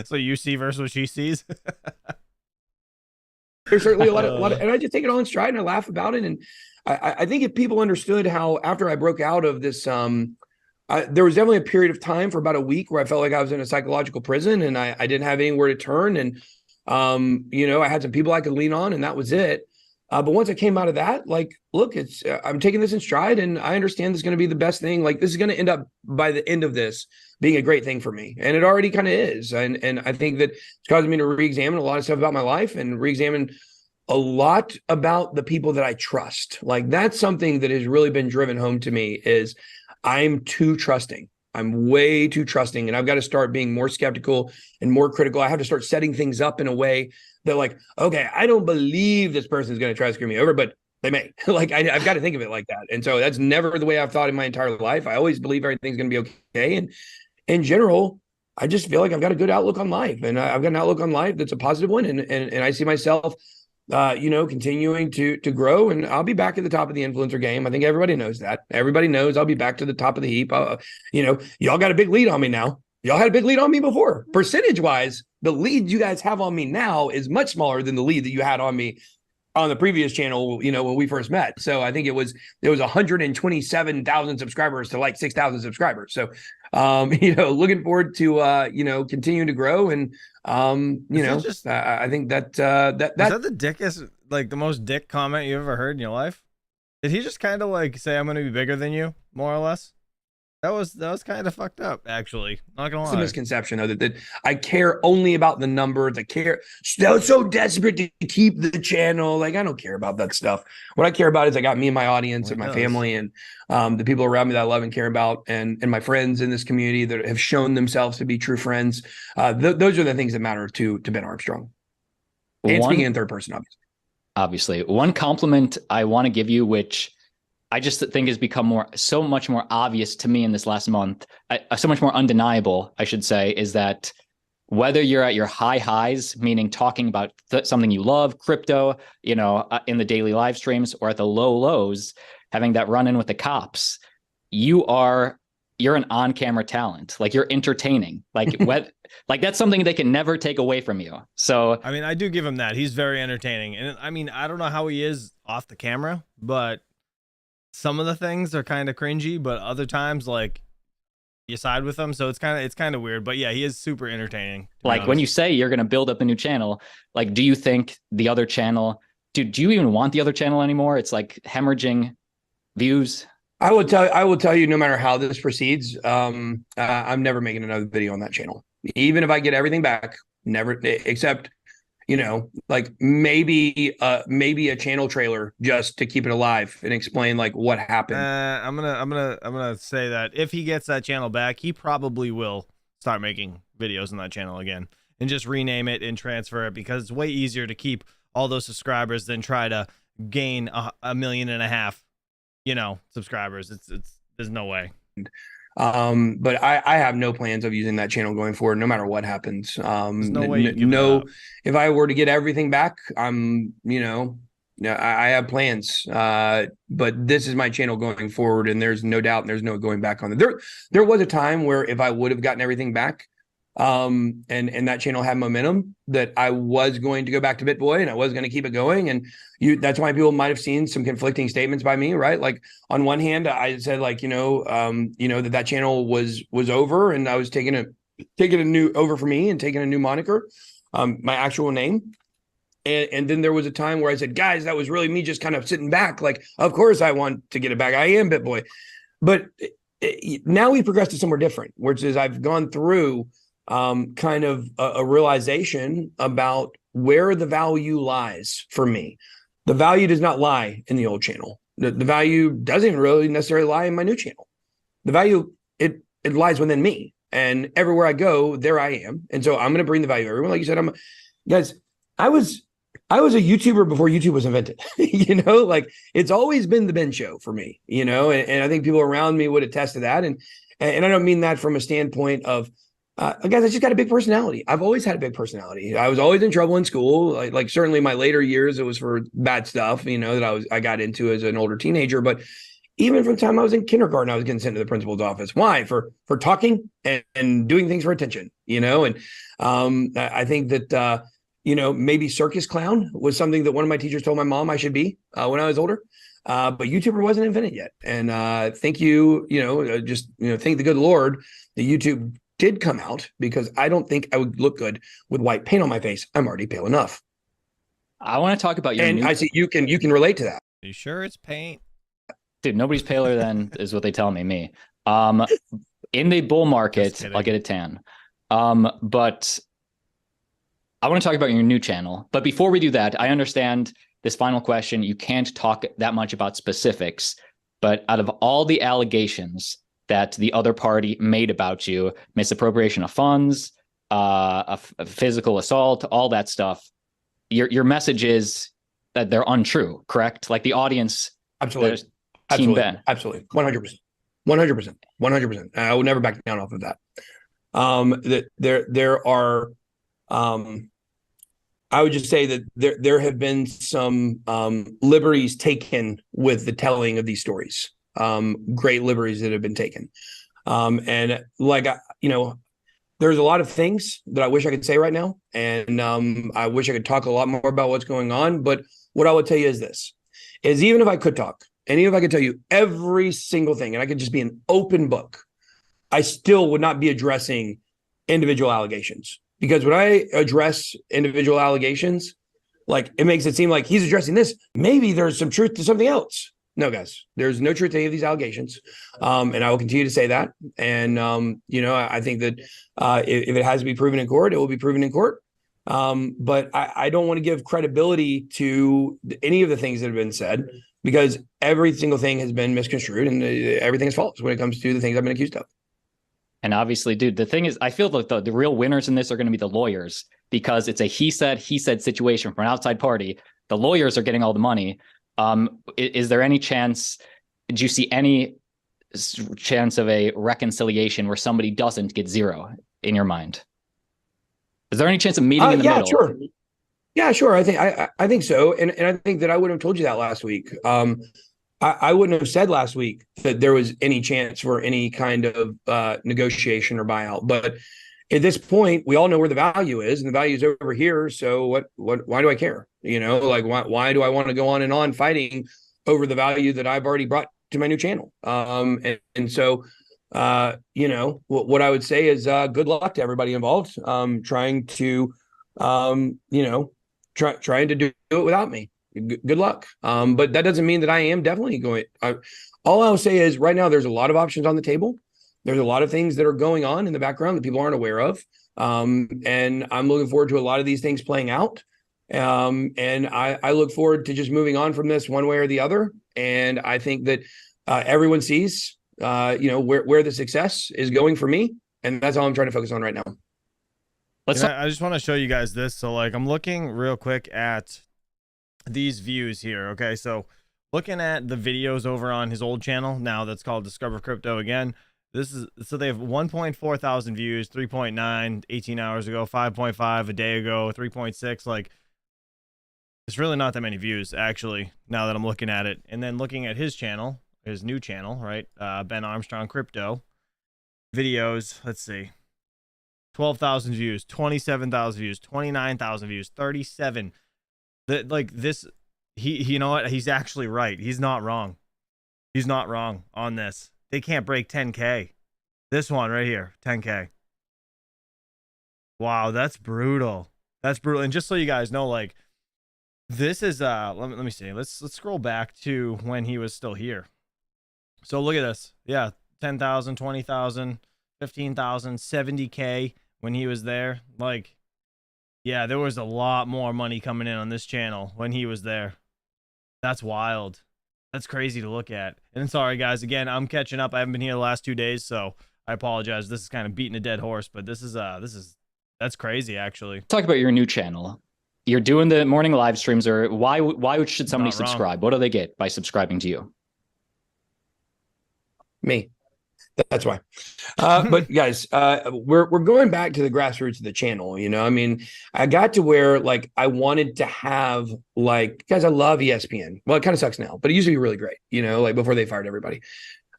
So you see versus what she sees. There's certainly a lot of, and I just take it all in stride and I laugh about it. And I think if people understood how, after I broke out of this, there was definitely a period of time for about a week where I felt like I was in a psychological prison and I didn't have anywhere to turn. And, I had some people I could lean on, and that was it. But once I came out of that, like, look, I'm taking this in stride, and I understand this is going to be the best thing. Like, this is going to end up, by the end of this, being a great thing for me. And it already kind of is. And I think that it's causing me to re-examine a lot of stuff about my life and re-examine a lot about the people that I trust. Like, that's something that has really been driven home to me, is I'm too trusting. I'm way too trusting, and I've got to start being more skeptical and more critical. I have to start setting things up in a way that, like, okay, I don't believe this person is going to try to screw me over, but they may. Like, I've got to think of it like that. And so that's never the way I've thought in my entire life. I always believe everything's going to be okay. And in general, I just feel like I've got a good outlook on life, and I've got an outlook on life that's a positive one. And I see myself, continuing to grow, and I'll be back at the top of the influencer game. I think everybody knows that. Everybody knows I'll be back to the top of the heap. Y'all got a big lead on me now. Y'all had a big lead on me before. Percentage wise, the lead you guys have on me now is much smaller than the lead that you had on me on the previous channel, when we first met. So I think there was 127,000 subscribers to like 6,000 subscribers. So, looking forward to, continuing to grow. And, I think that is that the dickest, like the most dick comment you ever heard in your life? Did he just kind of like say, I'm going to be bigger than you, more or less? That was kind of fucked up, actually. Not gonna lie. It's a misconception, though, that I care only about the numbers. I care so desperate to keep the channel. Like, I don't care about that stuff. What I care about is I got me and my audience and my family and the people around me that I love and care about, and my friends in this community that have shown themselves to be true friends. Those are the things that matter to Ben Armstrong. And speaking in third person, obviously. One compliment I want to give you, which I just think has become so much more obvious to me in this last month, so much more undeniable, I should say, is that whether you're at your high highs, meaning talking about something you love, crypto, in the daily live streams, or at the low lows, having that run in with the cops, you're an on-camera talent. Like, you're entertaining. Like, like that's something they can never take away from you. So, I mean, I do give him that. He's very entertaining. And I mean, I don't know how he is off the camera, but some of the things are kind of cringy, but other times, like, you side with him. So it's kind of weird, but yeah, he is super entertaining. Like, when you say you're going to build up a new channel, like, do you think the other channel, do you even want the other channel anymore? It's like hemorrhaging views. I will tell you, no matter how this proceeds, I'm never making another video on that channel. Even if I get everything back, never, except, like maybe a channel trailer just to keep it alive and explain like what happened. I'm gonna say that if he gets that channel back, he probably will start making videos on that channel again and just rename it and transfer it, because it's way easier to keep all those subscribers than try to gain 1.5 million, subscribers. It's there's no way. But I have no plans of using that channel going forward, no matter what happens. There's no way you'd give it up. If I were to get everything back, I have plans. But this is my channel going forward, and there's no doubt, and there's no going back on it. There was a time where if I would have gotten everything back, and that channel had momentum, that I was going to go back to BitBoy and I was going to keep it going. And that's why people might have seen some conflicting statements by me, right? Like, on one hand, I said, like, that channel was over, and I was taking a new over for me and taking a new moniker, my actual name. And then there was a time where I said, guys, that was really me just kind of sitting back. Like, of course I want to get it back. I am BitBoy. But now we progressed to somewhere different, which is I've gone through kind of a realization about where the value lies for me. The value does not lie in the old channel. The value doesn't really necessarily lie in my new channel. The value, it lies within me, and everywhere I go, there I am. And so I'm going to bring the value everywhere. Like you said, guys, I was a YouTuber before YouTube was invented. Like, it's always been the Ben Show for me, and I think people around me would attest to that. And I don't mean that from a standpoint of, guys, I just got a big personality. I've always had a big personality. I was always in trouble in school. Like certainly my later years, it was for bad stuff, that I got into as an older teenager. But even from the time I was in kindergarten, I was getting sent to the principal's office. Why? For talking and doing things for attention, And I think that, maybe circus clown was something that one of my teachers told my mom I should be when I was older. But YouTuber wasn't invented yet. And thank you, thank the good Lord, the YouTube did come out, because I don't think I would look good with white paint on my face. I'm already pale enough. I want to talk about your I see you can relate to that. Are you sure it's paint? Dude, nobody's paler than is what they tell me. In the bull market, I'll get a tan. But I want to talk about your new channel. But before we do that, I understand this final question. You can't talk that much about specifics, but out of all the allegations that the other party made about you, misappropriation of funds, a physical assault, all that stuff, your message is that they're untrue, correct? Like, the audience, absolutely, Team Ben, absolutely, 100%. I will never back down off of that. That there are, I would just say that there have been some liberties taken with the telling of these stories. Great liberties that have been taken. And like, there's a lot of things that I wish I could say right now. And I wish I could talk a lot more about what's going on. But what I would tell you is this, is even if I could talk, and even if I could tell you every single thing, and I could just be an open book, I still would not be addressing individual allegations. Because when I address individual allegations, like, it makes it seem like he's addressing this. Maybe there's some truth to something else. No, guys, there's no truth to any of these allegations. And I will continue to say that. And, I think that if it has to be proven in court, it will be proven in court. But I don't want to give credibility to any of the things that have been said, because every single thing has been misconstrued and everything is false when it comes to the things I've been accused of. And obviously, dude, the thing is, I feel like the real winners in this are going to be the lawyers, because it's a he said situation for an outside party. The lawyers are getting all the money. Is there any chance, do you see any chance of a reconciliation where somebody doesn't get zero in your mind? Is there any chance of meeting in the middle? Sure. Yeah, sure. I think so. And I think that I would have told you that last week. I wouldn't have said last week that there was any chance for any kind of negotiation or buyout. But at this point, we all know where the value is, and the value is over here. So why do I care? Why do I want to go on and on fighting over the value that I've already brought to my new channel? So what I would say is good luck to everybody involved, trying to do it without me. Good luck. But that doesn't mean that I am definitely going. All I'll say is right now, there's a lot of options on the table. There's a lot of things that are going on in the background that people aren't aware of. And I'm looking forward to a lot of these things playing out. And I look forward to just moving on from this one way or the other. And I think that everyone sees, where the success is going for me. And that's all I'm trying to focus on right now. I just want to show you guys this. So I'm looking real quick at these views here. Okay. So looking at the videos over on his old channel now, that's called Discover Crypto again. So they have 1.4 thousand views, 3.9 18 hours ago, 5.5 a day ago, 3.6. It's really not that many views actually, now that I'm looking at it. And then looking at his channel, his new channel, right? Ben Armstrong Crypto videos. Let's see. 12,000 views, 27,000 views, 29,000 views, 37. You know what? He's actually right. He's not wrong. He's not wrong on this. They can't break 10K. This one right here, 10K. Wow, that's brutal. That's brutal. And just so you guys know, this is let me see. Let's scroll back to when he was still here. So look at this. Yeah, 10,000, 20,000, 15,000, 70K when he was there. Yeah, there was a lot more money coming in on this channel when he was there. That's wild. That's crazy to look at. And sorry, guys. Again, I'm catching up. I haven't been here the last 2 days, so I apologize. This is kind of beating a dead horse, but that's crazy, actually. Talk about your new channel. You're doing the morning live streams, or why should somebody subscribe? What do they get by subscribing to you? Me. That's why. But guys, we're going back to the grassroots of the channel. I got to where I wanted to have guys, I love ESPN. Well, it kind of sucks now, but it used to be really great, before they fired everybody.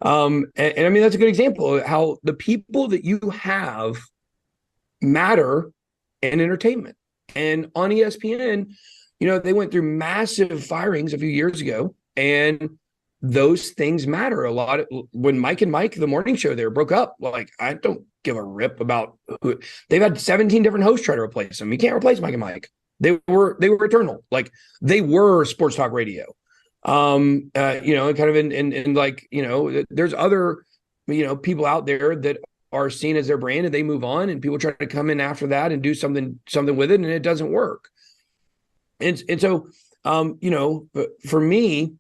And I mean, that's a good example of how the people that you have matter in entertainment. And on ESPN, they went through massive firings a few years ago, and those things matter a lot. When Mike and Mike, the morning show there, broke up, I don't give a rip about who. They've had 17 different hosts try to replace them. You can't replace Mike and Mike. They were eternal. They were sports talk radio. Kind of in there's other, people out there that are seen as their brand, and they move on, and people try to come in after that and do something with it, and it doesn't work. And so, for me,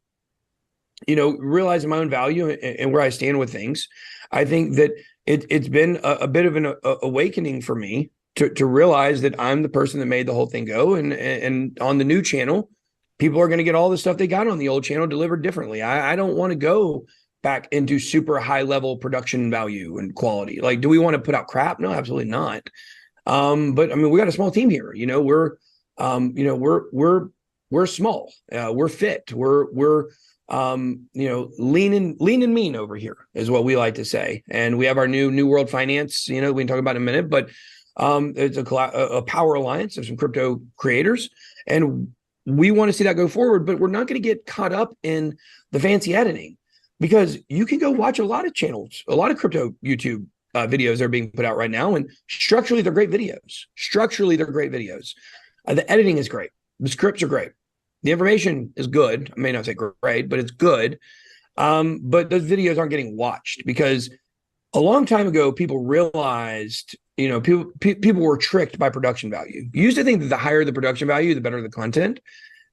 realizing my own value and where I stand with things, I think that it's been a bit of an awakening for me to realize that I'm the person that made the whole thing go. And on the new channel, people are going to get all the stuff they got on the old channel delivered differently. I don't want to go back into super high level production value and quality. Do we want to put out crap? No, absolutely not. But I mean, we got a small team here. We're small. We're fit. We're lean and mean over here is what we like to say. And we have our new world finance, we can talk about in a minute, but it's a power alliance of some crypto creators. And we want to see that go forward, but we're not going to get caught up in the fancy editing, because you can go watch a lot of channels, a lot of crypto YouTube videos that are being put out right now. And structurally, they're great videos. The editing is great. The scripts are great. The information is good. I may not say great, but it's good. But those videos aren't getting watched because a long time ago, people realized, people were tricked by production value. You used to think that the higher the production value, the better the content.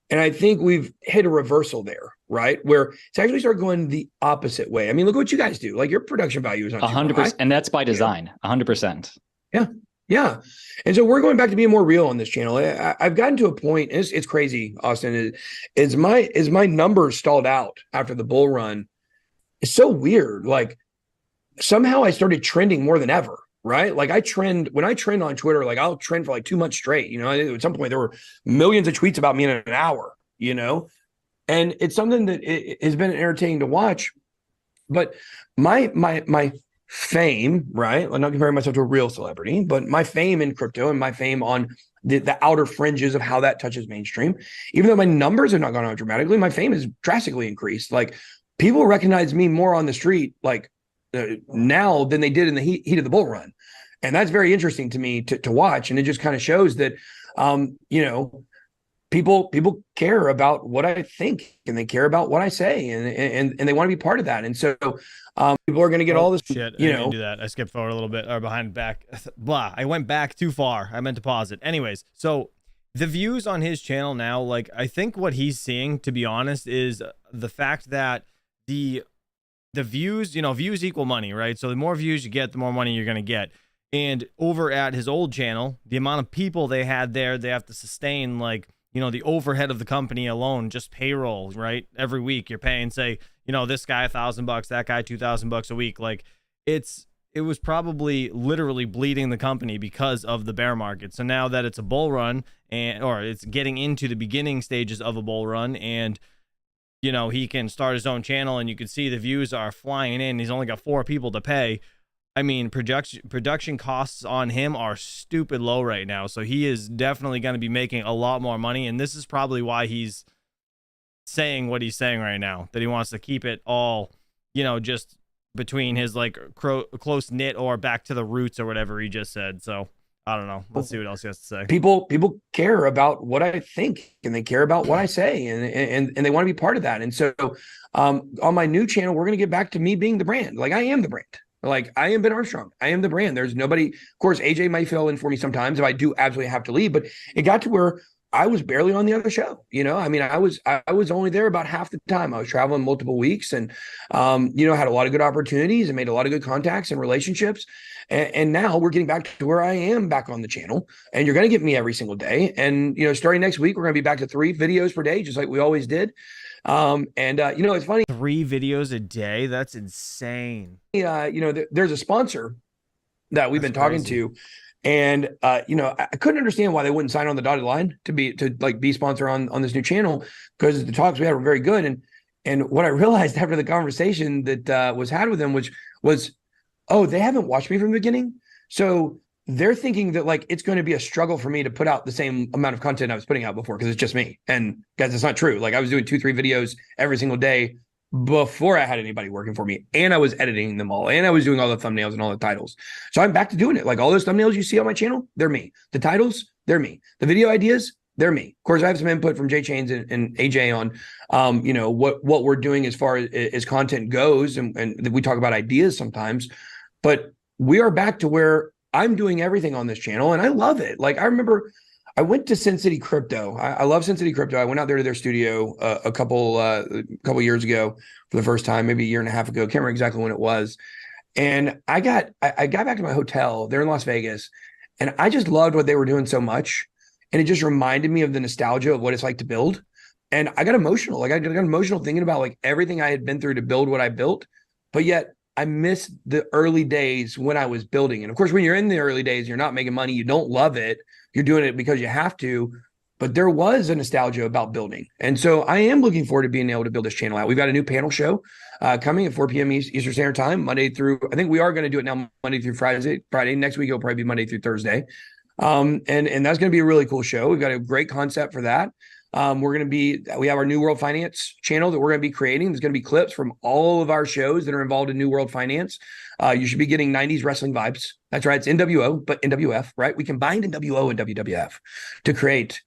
And I think we've hit a reversal there, right? Where it's actually started going the opposite way. I mean, look what you guys do. Like your production value is not 100%. And that's by design, 100%. Yeah. Yeah. And so we're going back to being more real on this channel. I've gotten to a point, and it's crazy, Austin, is my numbers stalled out after the bull run. It's so weird. Like somehow I started trending more than ever. Right. Like when I trend on Twitter, like I'll trend for like 2 months straight. At some point there were millions of tweets about me in an hour, and it's something that it has been entertaining to watch. But my fame, right? I'm not comparing myself to a real celebrity, but my fame in crypto and my fame on the outer fringes of how that touches mainstream, even though my numbers have not gone out dramatically, my fame has drastically increased. Like people recognize me more on the street, like now than they did in the heat of the bull run. And that's very interesting to me to watch. And it just kind of shows that, people care about what I think and they care about what I say and they want to be part of that. And so people are going to get all this shit. I didn't do that. I skipped forward a little bit or behind back. Blah. I went back too far. I meant to pause it. Anyways, so the views on his channel now, like I think what he's seeing, to be honest, is the fact that the views, views equal money, right? So the more views you get, the more money you're going to get. And over at his old channel, the amount of people they had there, they have to sustain like, the overhead of the company alone, just payroll, right? Every week you're paying, say, this guy $1,000, that guy $2,000 a week. Like it was probably literally bleeding the company because of the bear market. So now that it's a bull run or it's getting into the beginning stages of a bull run and he can start his own channel and you can see the views are flying in. He's only got 4 people to pay. I mean, production costs on him are stupid low right now. So he is definitely going to be making a lot more money. And this is probably why he's saying what he's saying right now, that he wants to keep it all, just between his like close knit or back to the roots or whatever he just said. So I don't know. Let's see what else he has to say. People care about what I think and they care about what I say and they want to be part of that. And so on my new channel, we're going to get back to me being the brand. Like I am the brand. Like I am Ben Armstrong. I am the brand. There's nobody, of course, AJ might fill in for me sometimes if I do absolutely have to leave, but it got to where I was barely on the other show. I mean, I was only there about half the time. I was traveling multiple weeks and, had a lot of good opportunities and made a lot of good contacts and relationships. And now we're getting back to where I am back on the channel and you're going to get me every single day. And, starting next week, we're going to be back to 3 videos per day, just like we always did. It's funny. 3 videos a day. That's insane. There's a sponsor that we've been talking to. And, I couldn't understand why they wouldn't sign on the dotted line to be sponsor on this new channel because the talks we had were very good. And what I realized after the conversation that was had with them, which was, oh, they haven't watched me from the beginning. So they're thinking that like, it's going to be a struggle for me to put out the same amount of content I was putting out before. Cause it's just me. And guys, it's not true. Like I was doing 2-3 videos every single day before I had anybody working for me and I was editing them all and I was doing all the thumbnails and all the titles. So I'm back to doing it. Like all those thumbnails you see on my channel, they're me. The titles, they're me. The video ideas, they're me. Of course, I have some input from Jay Chains and AJ on, what we're doing as far as content goes. And we talk about ideas sometimes, but we are back to where I'm doing everything on this channel and I love it. Like I remember I went to Sin City Crypto. I love Sin City Crypto. I went out there to their studio a couple years ago for the first time, maybe a year and a half ago. Can't remember exactly when it was. And I got back to my hotel there in Las Vegas, and I just loved what they were doing so much. And it just reminded me of the nostalgia of what it's like to build. And I got emotional. Like I got emotional thinking about like everything I had been through to build what I built. But yet I miss the early days when I was building. And of course, when you're in the early days, you're not making money. You don't love it. You're doing it because you have to, but there was a nostalgia about building. And so I am looking forward to being able to build this channel out. We've got a new panel show coming at 4 p.m. Eastern Standard Time, Monday through, I think we are going to do it now Monday through Friday. Next week, it'll probably be Monday through Thursday. And that's going to be a really cool show. We've got a great concept for that. We have our New World Finance channel that we're going to be creating. There's going to be clips from all of our shows that are involved in New World Finance. You should be getting 90s wrestling vibes. That's right. It's NWO, but NWF, right? We combined NWO and WWF to create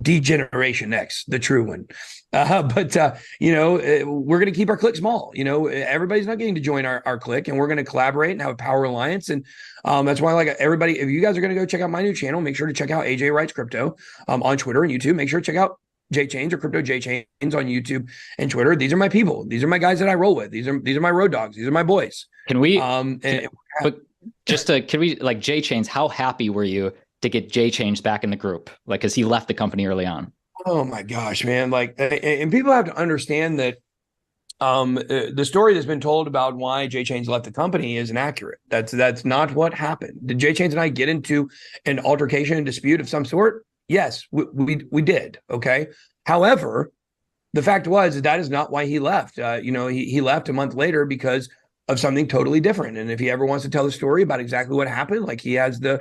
D-Generation X, the true one. But we're going to keep our clique small. Everybody's not getting to join our clique, and we're going to collaborate and have a power alliance. And that's why, like, everybody, if you guys are going to go check out my new channel, make sure to check out AJ Writes Crypto on Twitter and YouTube. Make sure to check out J Chains or Crypto J Chains on YouTube and Twitter. These are my people. These are my guys that I roll with. These are my road dogs. These are my boys. Can we? Like, J Chains, how happy were you to get J Chains back in the group? Like, because he left the company early on. Oh my gosh, man. Like, and people have to understand that the story that's been told about why J Chains left the company is inaccurate. That's not what happened. Did J Chains and I get into an altercation and dispute of some sort? Yes, we did. Okay. However, the fact was that is not why he left. He left a month later because of something totally different. And if he ever wants to tell the story about exactly what happened, like, he has the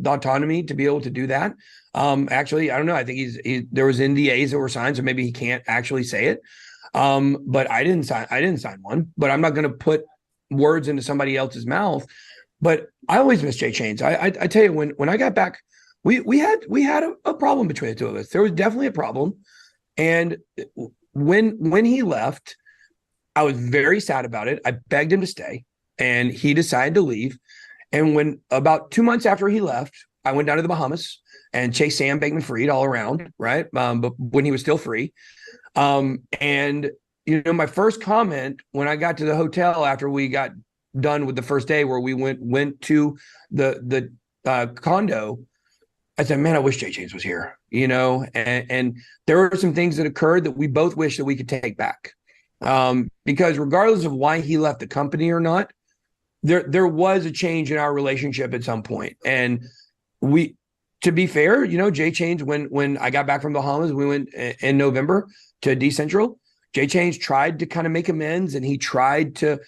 autonomy to be able to do that. Actually, I don't know. I think there was NDAs that were signed, so maybe he can't actually say it. But I didn't sign one, but I'm not going to put words into somebody else's mouth. But I always miss J Chains. I tell you, when I got back, we had a problem between the two of us. There was definitely a problem. And when he left, I was very sad about it. I begged him to stay, and he decided to leave. And when about 2 months after he left, I went down to the Bahamas and chased Sam Bankman-Fried all around, right? But when he was still free. And my first comment when I got to the hotel after we got done with the first day, where we went to the condo, I said, man, I wish J Chains was here, and there were some things that occurred that we both wish that we could take back. Because regardless of why he left the company or not, there was a change in our relationship at some point. And to be fair, J Chains, when I got back from the Bahamas, we went in November to Decentral. J Chains tried to kind of make amends, and he tried to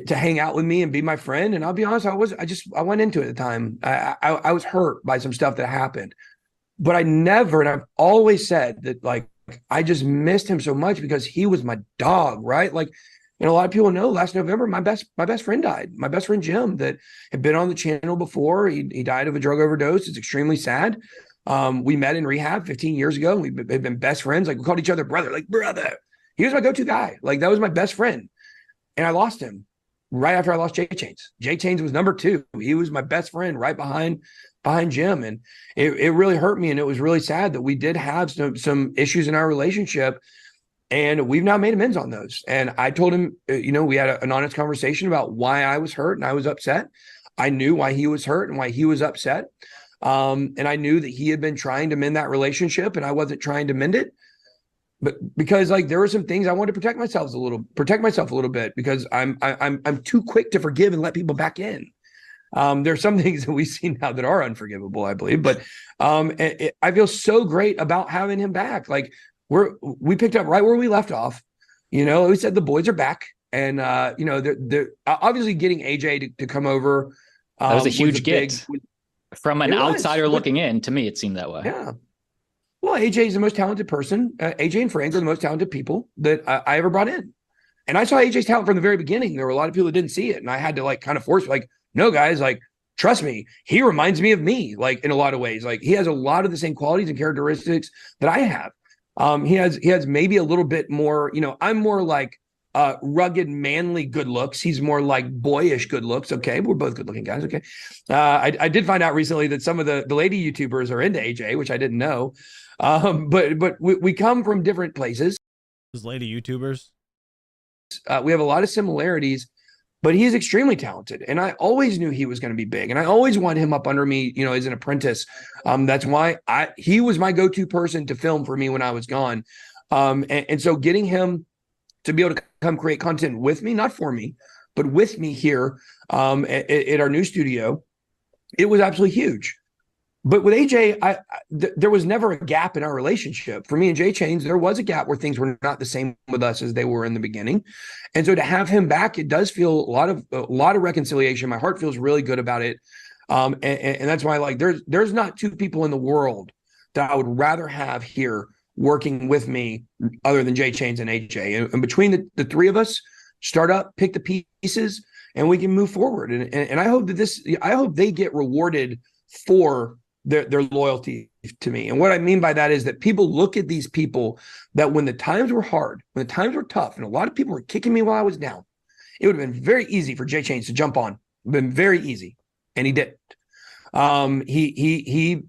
hang out with me and be my friend. And I'll be honest, I went into it at the time. I was hurt by some stuff that happened, but and I've always said that, like, I just missed him so much because he was my dog, right? Like, a lot of people know last November, my best friend died. My best friend, Jim, that had been on the channel before. He died of a drug overdose. It's extremely sad. We met in rehab 15 years ago. We've been best friends. Like, we called each other brother, like, brother. He was my go-to guy. Like, that was my best friend. And I lost him right after I lost J Chains. J Chains was number 2. He was my best friend right behind Jim. And it really hurt me. And it was really sad that we did have some issues in our relationship, and we've now made amends on those. And I told him, we had an honest conversation about why I was hurt and I was upset. I knew why he was hurt and why he was upset. And I knew that he had been trying to mend that relationship, and I wasn't trying to mend it. But because, like, there were some things I wanted to protect myself a little bit, because I'm too quick to forgive and let people back in. There's some things that we see now that are unforgivable, I believe, but I feel so great about having him back. Like, we picked up right where we left off. We said the boys are back, and they're obviously getting AJ to come over. That was a huge get from an outsider looking in. To me, it seemed that way. Yeah. Well, AJ is the most talented person. AJ and Frank are the most talented people that I ever brought in. And I saw AJ's talent from the very beginning. There were a lot of people that didn't see it, and I had to, like, kind of force, like, no, guys, like, trust me, he reminds me of me, like, in a lot of ways. Like, he has a lot of the same qualities and characteristics that I have. He has maybe a little bit more, I'm more like rugged, manly good looks. He's more like boyish good looks. Okay. We're both good looking guys. Okay. I did find out recently that some of the lady YouTubers are into AJ, which I didn't know. But we come from different places. Those lady YouTubers. We have a lot of similarities, but he's extremely talented. And I always knew he was going to be big, and I always wanted him up under me, as an apprentice. That's why he was my go-to person to film for me when I was gone. And so getting him to be able to come create content with me, not for me, but with me here at our new studio, it was absolutely huge. But with AJ, there was never a gap in our relationship. For me and J Chains, there was a gap where things were not the same with us as they were in the beginning. And so to have him back, it does feel a lot of reconciliation. My heart feels really good about it. And that's why, like, there's not two people in the world that I would rather have here working with me other than J Chains and AJ. And between the three of us, start up, pick the pieces, and we can move forward. And I hope that I hope they get rewarded for their loyalty to me. And what I mean by that is that people look at these people that when the times were hard, when the times were tough, and a lot of people were kicking me while I was down, it would have been very easy for Jay Chains to jump on. It would have been very easy. And he didn't. He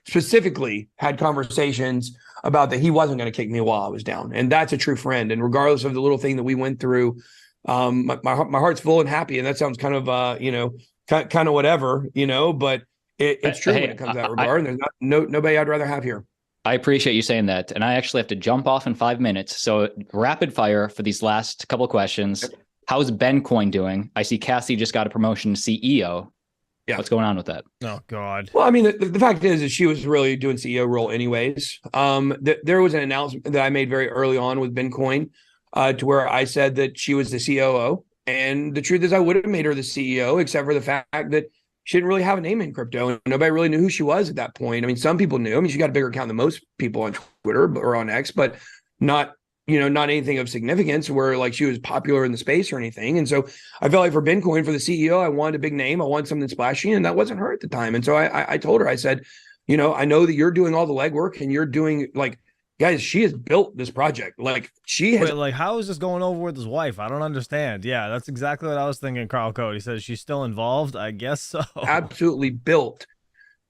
specifically had conversations about that he wasn't going to kick me while I was down. And that's a true friend. And regardless of the little thing that we went through, my heart's full and happy. And that sounds kind of, kind of whatever, but it's true when it comes to that regard. And there's nobody I'd rather have here. I appreciate you saying that. And I actually have to jump off in 5 minutes. So rapid fire for these last couple of questions. Yep. How's BenCoin doing? I see Cassie just got a promotion to CEO. Yeah. What's going on with that? Oh, God. Well, I mean, the fact is she was really doing CEO role anyways. There was an announcement that I made very early on with BenCoin to where I said that she was the COO. And the truth is I would have made her the CEO, except for the fact that she didn't really have a name in crypto. And nobody really knew who she was at that point. I mean, some people knew. I mean, she got a bigger account than most people on Twitter or on X, but not anything of significance where like she was popular in the space or anything. And so I felt like for BenCoin, for the CEO, I wanted a big name. I wanted something splashy, and that wasn't her at the time. And so I told her, I said, I know that you're doing all the legwork and you're doing like, guys, she has built this project. Like she has. Wait, like how is this going over with his wife? I don't understand. Yeah, that's exactly what I was thinking. Carl Code. He says she's still involved. I guess so. Absolutely built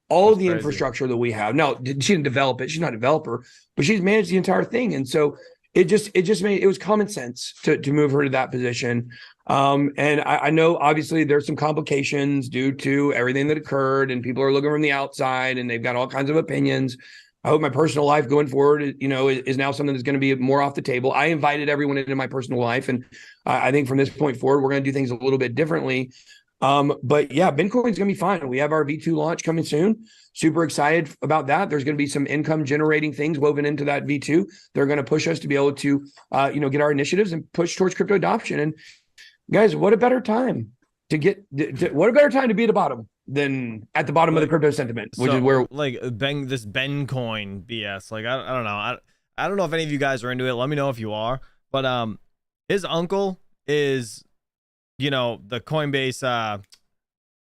all the infrastructure that we have. Now, she didn't develop it. She's not a developer, but she's managed the entire thing. And so it just made, it was common sense to move her to that position. And I know obviously there's some complications due to everything that occurred, and people are looking from the outside and they've got all kinds of opinions. I hope my personal life going forward, is now something that's going to be more off the table. I invited everyone into my personal life. And I think from this point forward, we're going to do things a little bit differently. But yeah, BenCoin's going to be fine. We have our V2 launch coming soon. Super excited about that. There's going to be some income generating things woven into that V2. They're going to push us to be able to, get our initiatives and push towards crypto adoption. And guys, what a better time to be at the bottom than at the bottom of the crypto sentiment, which is where this BenCoin BS. Like, I don't know. I don't know if any of you guys are into it. Let me know if you are. But his uncle is, the Coinbase,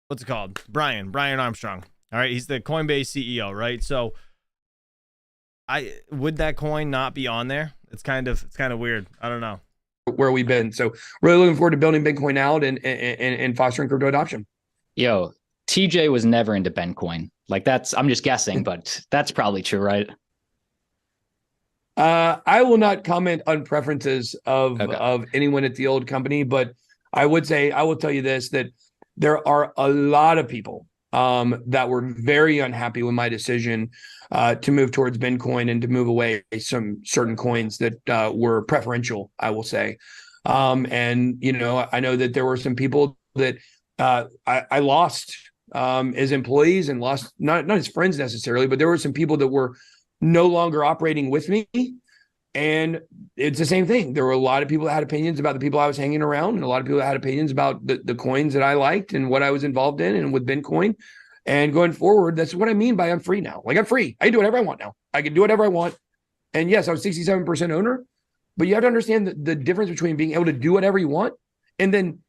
what's it called? Brian Armstrong. All right. He's the Coinbase CEO, right? So would that coin not be on there? It's kind of weird. I don't know where we've been. So really looking forward to building BenCoin out and fostering crypto adoption. Yo, TJ was never into BenCoin. Like I'm just guessing, but that's probably true, right? I will not comment on preferences of anyone at the old company, but I will tell you this, that there are a lot of people that were very unhappy with my decision to move towards BenCoin and to move away some certain coins that were preferential, I will say. And, I know that there were some people that I lost as employees and lost, not as friends necessarily, but there were some people that were no longer operating with me. And it's the same thing. There were a lot of people that had opinions about the people I was hanging around, and a lot of people that had opinions about the coins that I liked and what I was involved in and with BenCoin. And going forward, that's what I mean by I'm free now. Like, I'm free. I can do whatever I want now. I can do whatever I want. And yes, I was 67% owner, but you have to understand the difference between being able to do whatever you want and then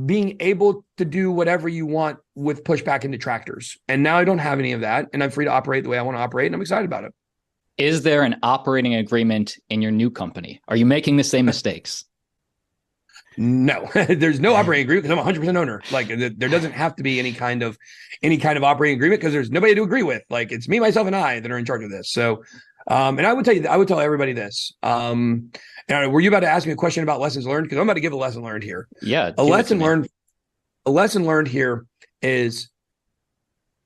being able to do whatever you want with pushback and detractors. And now I don't have any of that, and I'm free to operate the way I want to operate, and I'm excited about it. Is there an operating agreement in your new company? Are you making the same mistakes? No, there's no operating agreement because I'm 100% owner. Like, there doesn't have to be any kind of operating agreement because there's nobody to agree with. Like, it's me, myself, and I that are in charge of this. So, and I would tell everybody this. And were you about to ask me a question about lessons learned? Because I'm about to give a lesson learned here. Yeah. A lesson learned here is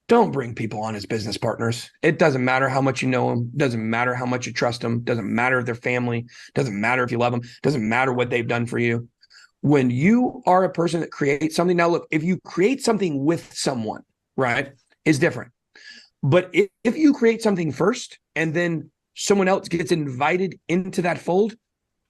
don't bring people on as business partners. It doesn't matter how much you know them. Doesn't matter how much you trust them. Doesn't matter if they're family. Doesn't matter if you love them. Doesn't matter what they've done for you. When you are a person that creates something, now look, if you create something with someone, right, it's different. But if you create something first and then someone else gets invited into that fold,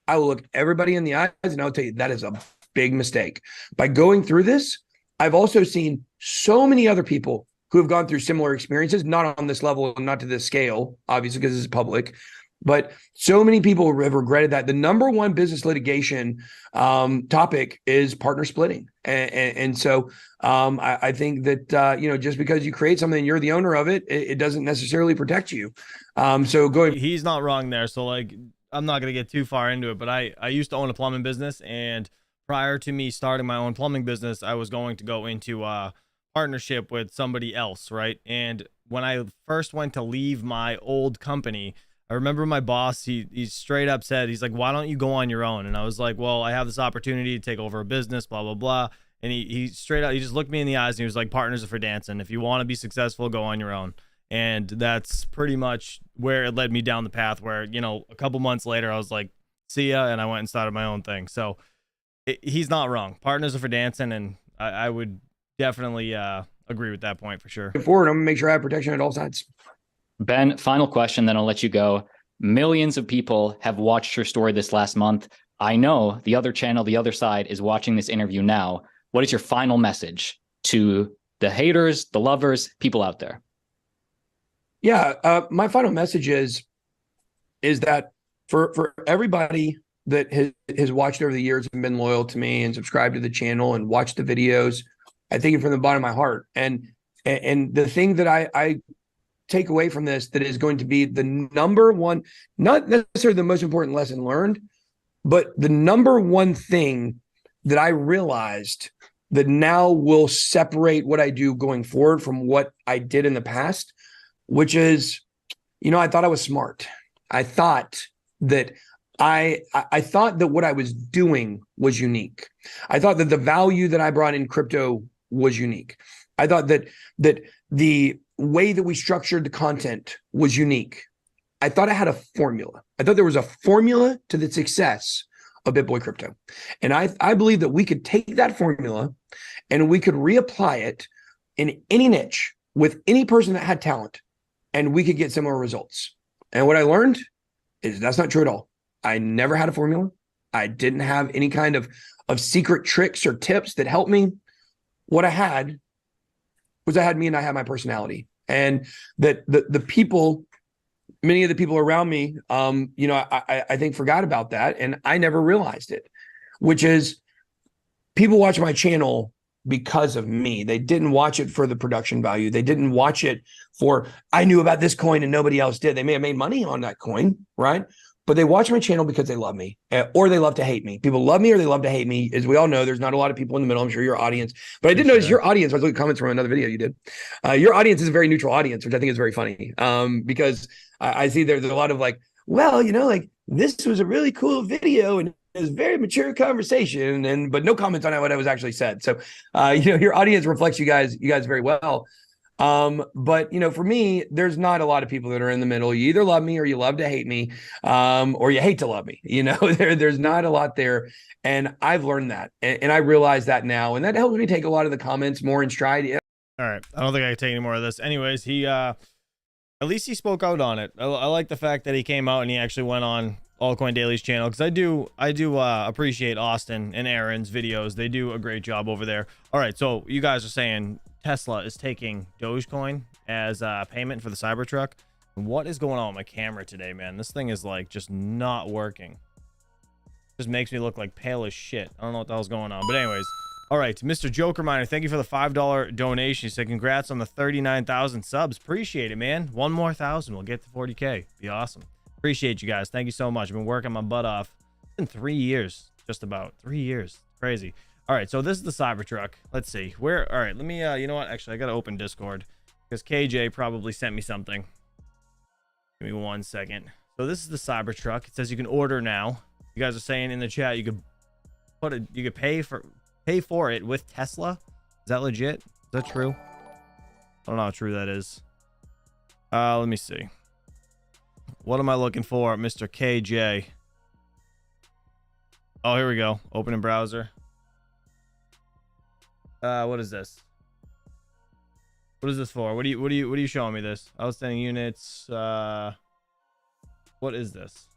I will look everybody in the eyes and I'll tell you that is a big mistake. By going through this, I've also seen so many other people who have gone through similar experiences, not on this level, not to this scale, obviously, because it's public, But so many people have regretted that. The number one business litigation topic is partner splitting. And so I think that, just because you create something and you're the owner of it, it doesn't necessarily protect you. So go ahead. He's not wrong there. So like, I'm not going to get too far into it, but I used to own a plumbing business, and prior to me starting my own plumbing business, I was going to go into partnership with somebody else, right? And when I first went to leave my old company, I remember my boss, he straight up said, he's like, why don't you go on your own? And I was like, well, I have this opportunity to take over a business, blah, blah, blah. And he straight out, he just looked me in the eyes and he was like, partners are for dancing. If you want to be successful, go on your own. And that's pretty much where it led me down the path where, a couple months later, I was like, see ya. And I went and started my own thing. So he's not wrong. Partners are for dancing. And I would definitely agree with that point for sure. Forward, I'm gonna make sure I have protection at all sides. Ben, final question, then I'll let you go. Millions of people have watched your story this last month. I know the other channel, the other side, is watching this interview now. What is your final message to the haters, the lovers, people out there? Yeah, my final message is that for everybody that has watched over the years and been loyal to me and subscribed to the channel and watched the videos, I thank you from the bottom of my heart. And the thing that I take away from this that is going to be the number one, not necessarily the most important lesson learned, but the number one thing that I realized that now will separate what I do going forward from what I did in the past, which is, I thought I was smart. I thought that I thought that what I was doing was unique. I thought that the value that I brought in crypto was unique. I thought that the way that we structured the content was unique. I thought I had a formula. I thought there was a formula to the success of BitBoy Crypto. And I believe that we could take that formula and we could reapply it in any niche with any person that had talent, and we could get similar results. And what I learned is that's not true at all. I never had a formula. I didn't have any kind of secret tricks or tips that helped me. What I had was I had my personality, and that the people, many of the people around me, I think forgot about that, and I never realized it, which is people watch my channel because of me. They didn't watch it for the production value. They didn't watch it for, I knew about this coin and nobody else did. They may have made money on that coin, right? But they watch my channel because they love me, or they love to hate me. People love me or they love to hate me. As we all know, there's not a lot of people in the middle. I'm sure your audience, but I did notice your audience. I was looking at comments from another video you did. Your audience is a very neutral audience, which I think is very funny. Because I see there's a lot of like, well, like this was a really cool video and it was a very mature conversation, but no comments on what I was actually said. So, your audience reflects you guys very well. But for me, there's not a lot of people that are in the middle. You either love me or you love to hate me, or you hate to love me. There's not a lot there. And I've learned that, and I realize that now, and that helps me take a lot of the comments more in stride. Yeah. All right. I don't think I can take any more of this. Anyways, he, at least he spoke out on it. I like the fact that he came out and he actually went on Altcoin Daily's channel, because I do appreciate Austin and Aaron's videos. They do a great job over there. All right. So you guys are saying Tesla is taking Dogecoin as payment for the Cybertruck. What is going on with my camera today, man? This thing is like just not working. Just makes me look like pale as shit. I don't know what the hell's going on, but anyways. All right, Mr. Joker Miner, thank you for the $5 donation. He said congrats on the 39,000 subs. Appreciate it, man. One more 1,000, we'll get to 40K. Be awesome. Appreciate you guys. Thank you so much. I've been working my butt off. It's been 3 years, just about 3 years. Crazy. All right, so this is the Cybertruck. Let's see where. All right, let me. You know what? Actually, I gotta open Discord because KJ probably sent me something. Give me 1 second. So this is the Cybertruck. It says you can order now. You guys are saying in the chat you could put it. You could pay for it with Tesla. Is that legit? Is that true? I don't know how true that is. Let me see. What am I looking for, Mr. KJ? Oh, here we go. Open in browser. What is this? What is this for? What are you showing me this? Outstanding units. What is this?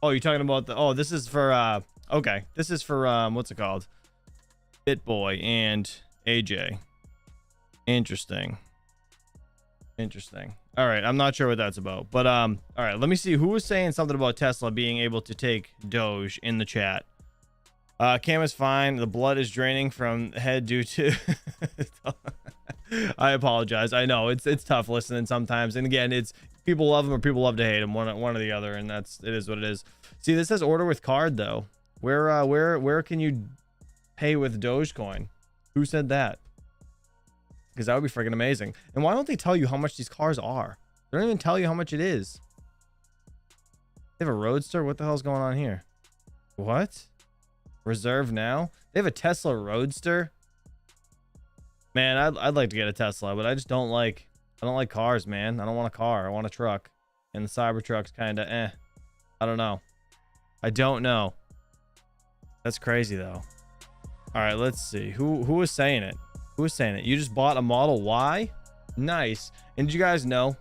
Oh, you're talking about the, this is for, okay. This is for, what's it called? BitBoy and AJ. Interesting. Interesting. All right, I'm not sure what that's about, but all right, let me see who was saying something about Tesla being able to take Doge in the chat. Cam is fine. The blood is draining from head due to. I apologize. I know it's tough listening sometimes, and again, it's people love him or people love to hate him, one or the other, and it is what it is. See, this says order with card though. Where can you pay with Dogecoin? Who said that? Because that would be freaking amazing. And why don't they tell you how much these cars are? They don't even tell you how much it is. They have a Roadster? What the hell's going on here? What? Reserve now? They have a Tesla Roadster? Man, I'd like to get a Tesla, but I just don't like cars, man. I don't want a car. I want a truck. And the Cybertruck's kind of I don't know. I don't know. That's crazy though. All right, let's see. Who was saying it? Who was saying it? You just bought a Model Y? Nice. And did you guys know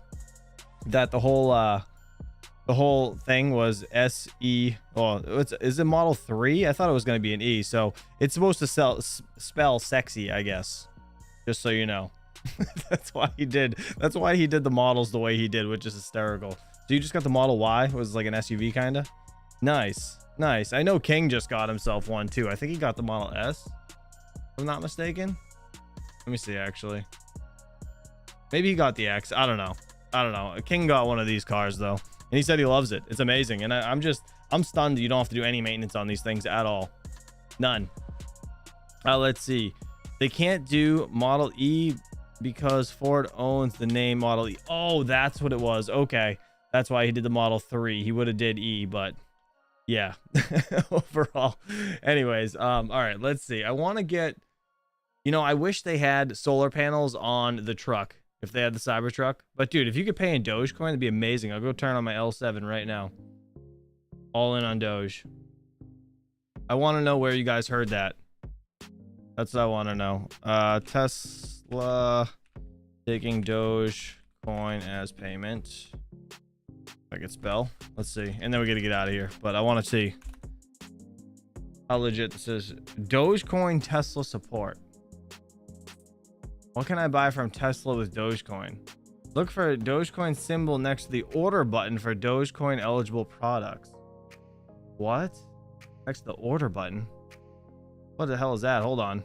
that the whole thing was SE? Oh, is it Model 3? I thought it was going to be an E. So it's supposed to spell sexy, I guess. Just so you know. That's why he did the models the way he did, which is hysterical. So you just got the Model Y? It was like an SUV kind of? Nice. Nice. I know King just got himself one too. I think he got the Model S, if I'm not mistaken. Let me see, actually. Maybe he got the X. I don't know. King got one of these cars though, and he said he loves it. It's amazing. And I'm stunned that you don't have to do any maintenance on these things at all. None. Let's see. They can't do Model E because Ford owns the name Model E. Oh, that's what it was. Okay. That's why he did the Model 3. He would have did E, but yeah. Overall. Anyways, all right, let's see. I want to get, I wish they had solar panels on the truck if they had the Cybertruck. But dude, if you could pay in Dogecoin, it'd be amazing. I'll go turn on my L7 right now. All in on Doge. I want to know where you guys heard that. That's what I want to know. Tesla taking Dogecoin as payment. If I could spell. Let's see. And then we got to get out of here. But I want to see how legit this is. Dogecoin Tesla support. What can I buy from Tesla with Dogecoin? Look for a Dogecoin symbol next to the order button for Dogecoin eligible products. What? Next to the order button? What the hell is that? Hold on.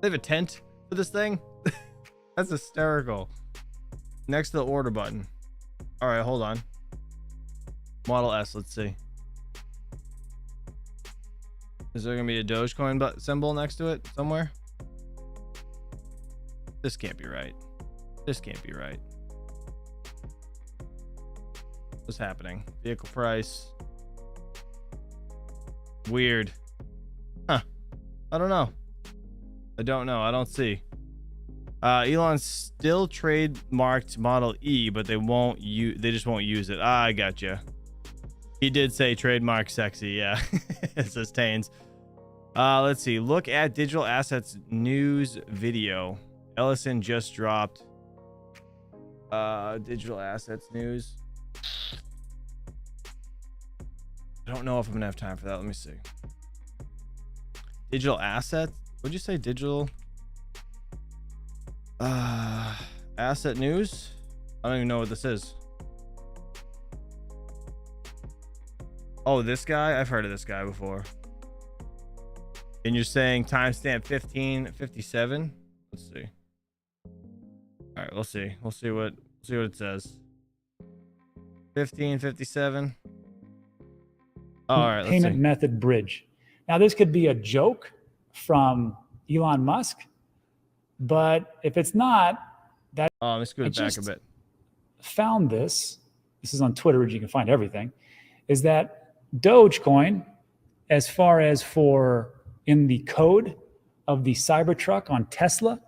They have a tent for this thing? That's hysterical. Next to the order button. All right, hold on. Model S, let's see. Is there going to be a Dogecoin symbol next to it somewhere? This can't be right. This can't be right. What's happening? Vehicle price. Weird. Huh. I don't know. I don't see. Elon still trademarked Model E, but they just won't use it. I gotcha. He did say trademark sexy, yeah. It says Tains. Let's see. Look at digital assets news video. Ellison just dropped digital assets news. I don't know if I'm gonna have time for that. Let me see. Digital assets? What'd you say? Digital asset news? I don't even know what this is. Oh, this guy? I've heard of this guy before. And you're saying timestamp 1557? Let's see. All right, we'll see. We'll see what it says. 1557. Oh, all right, let's payment see. method bridge. Now, this could be a joke from Elon Musk, but if it's not, that let me scoot it back a bit. Found this is on Twitter, where you can find everything, is that Dogecoin, as far as for in the code of the Cybertruck on Tesla,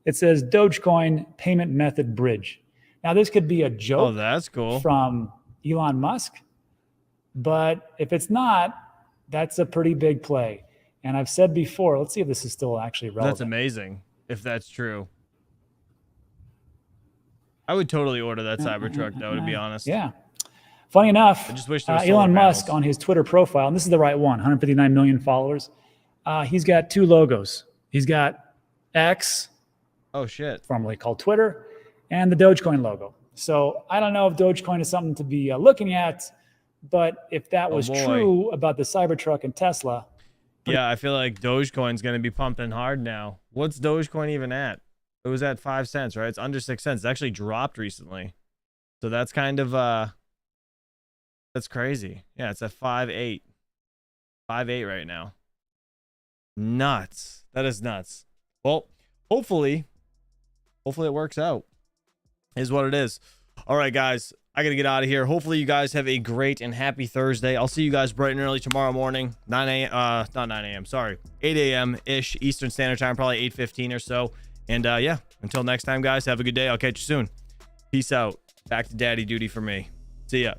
it says Dogecoin payment method bridge. Now, this could be a joke. Oh, that's cool. From Elon Musk, but if it's not, that's a pretty big play. And I've said before, let's see if this is still actually relevant. That's amazing if that's true. I would totally order that Cybertruck, though, to be honest. Yeah. Funny enough, I just wish there was Elon solar Musk panels. on his Twitter profile, and this is the right one, 159 million followers. He's got two logos. He's got X, Oh, shit. formerly called Twitter, and the Dogecoin logo. So I don't know if Dogecoin is something to be looking at, but if that was true about the Cybertruck and Tesla. Yeah, I feel like Dogecoin's going to be pumping hard now. What's Dogecoin even at? It was at 5 cents, right? It's under 6 cents. It actually dropped recently. So that's kind of, that's crazy. Yeah, it's at 5.8. 5.8 right now. Nuts. That is nuts. Well, hopefully it works out. Is what it is. All right, guys. I got to get out of here. Hopefully you guys have a great and happy Thursday. I'll see you guys bright and early tomorrow morning. 9 a.m. Not 9 a.m. Sorry. 8 a.m.-ish Eastern Standard Time. Probably 8:15 or so. And yeah, until next time, guys, have a good day. I'll catch you soon. Peace out. Back to daddy duty for me. See ya.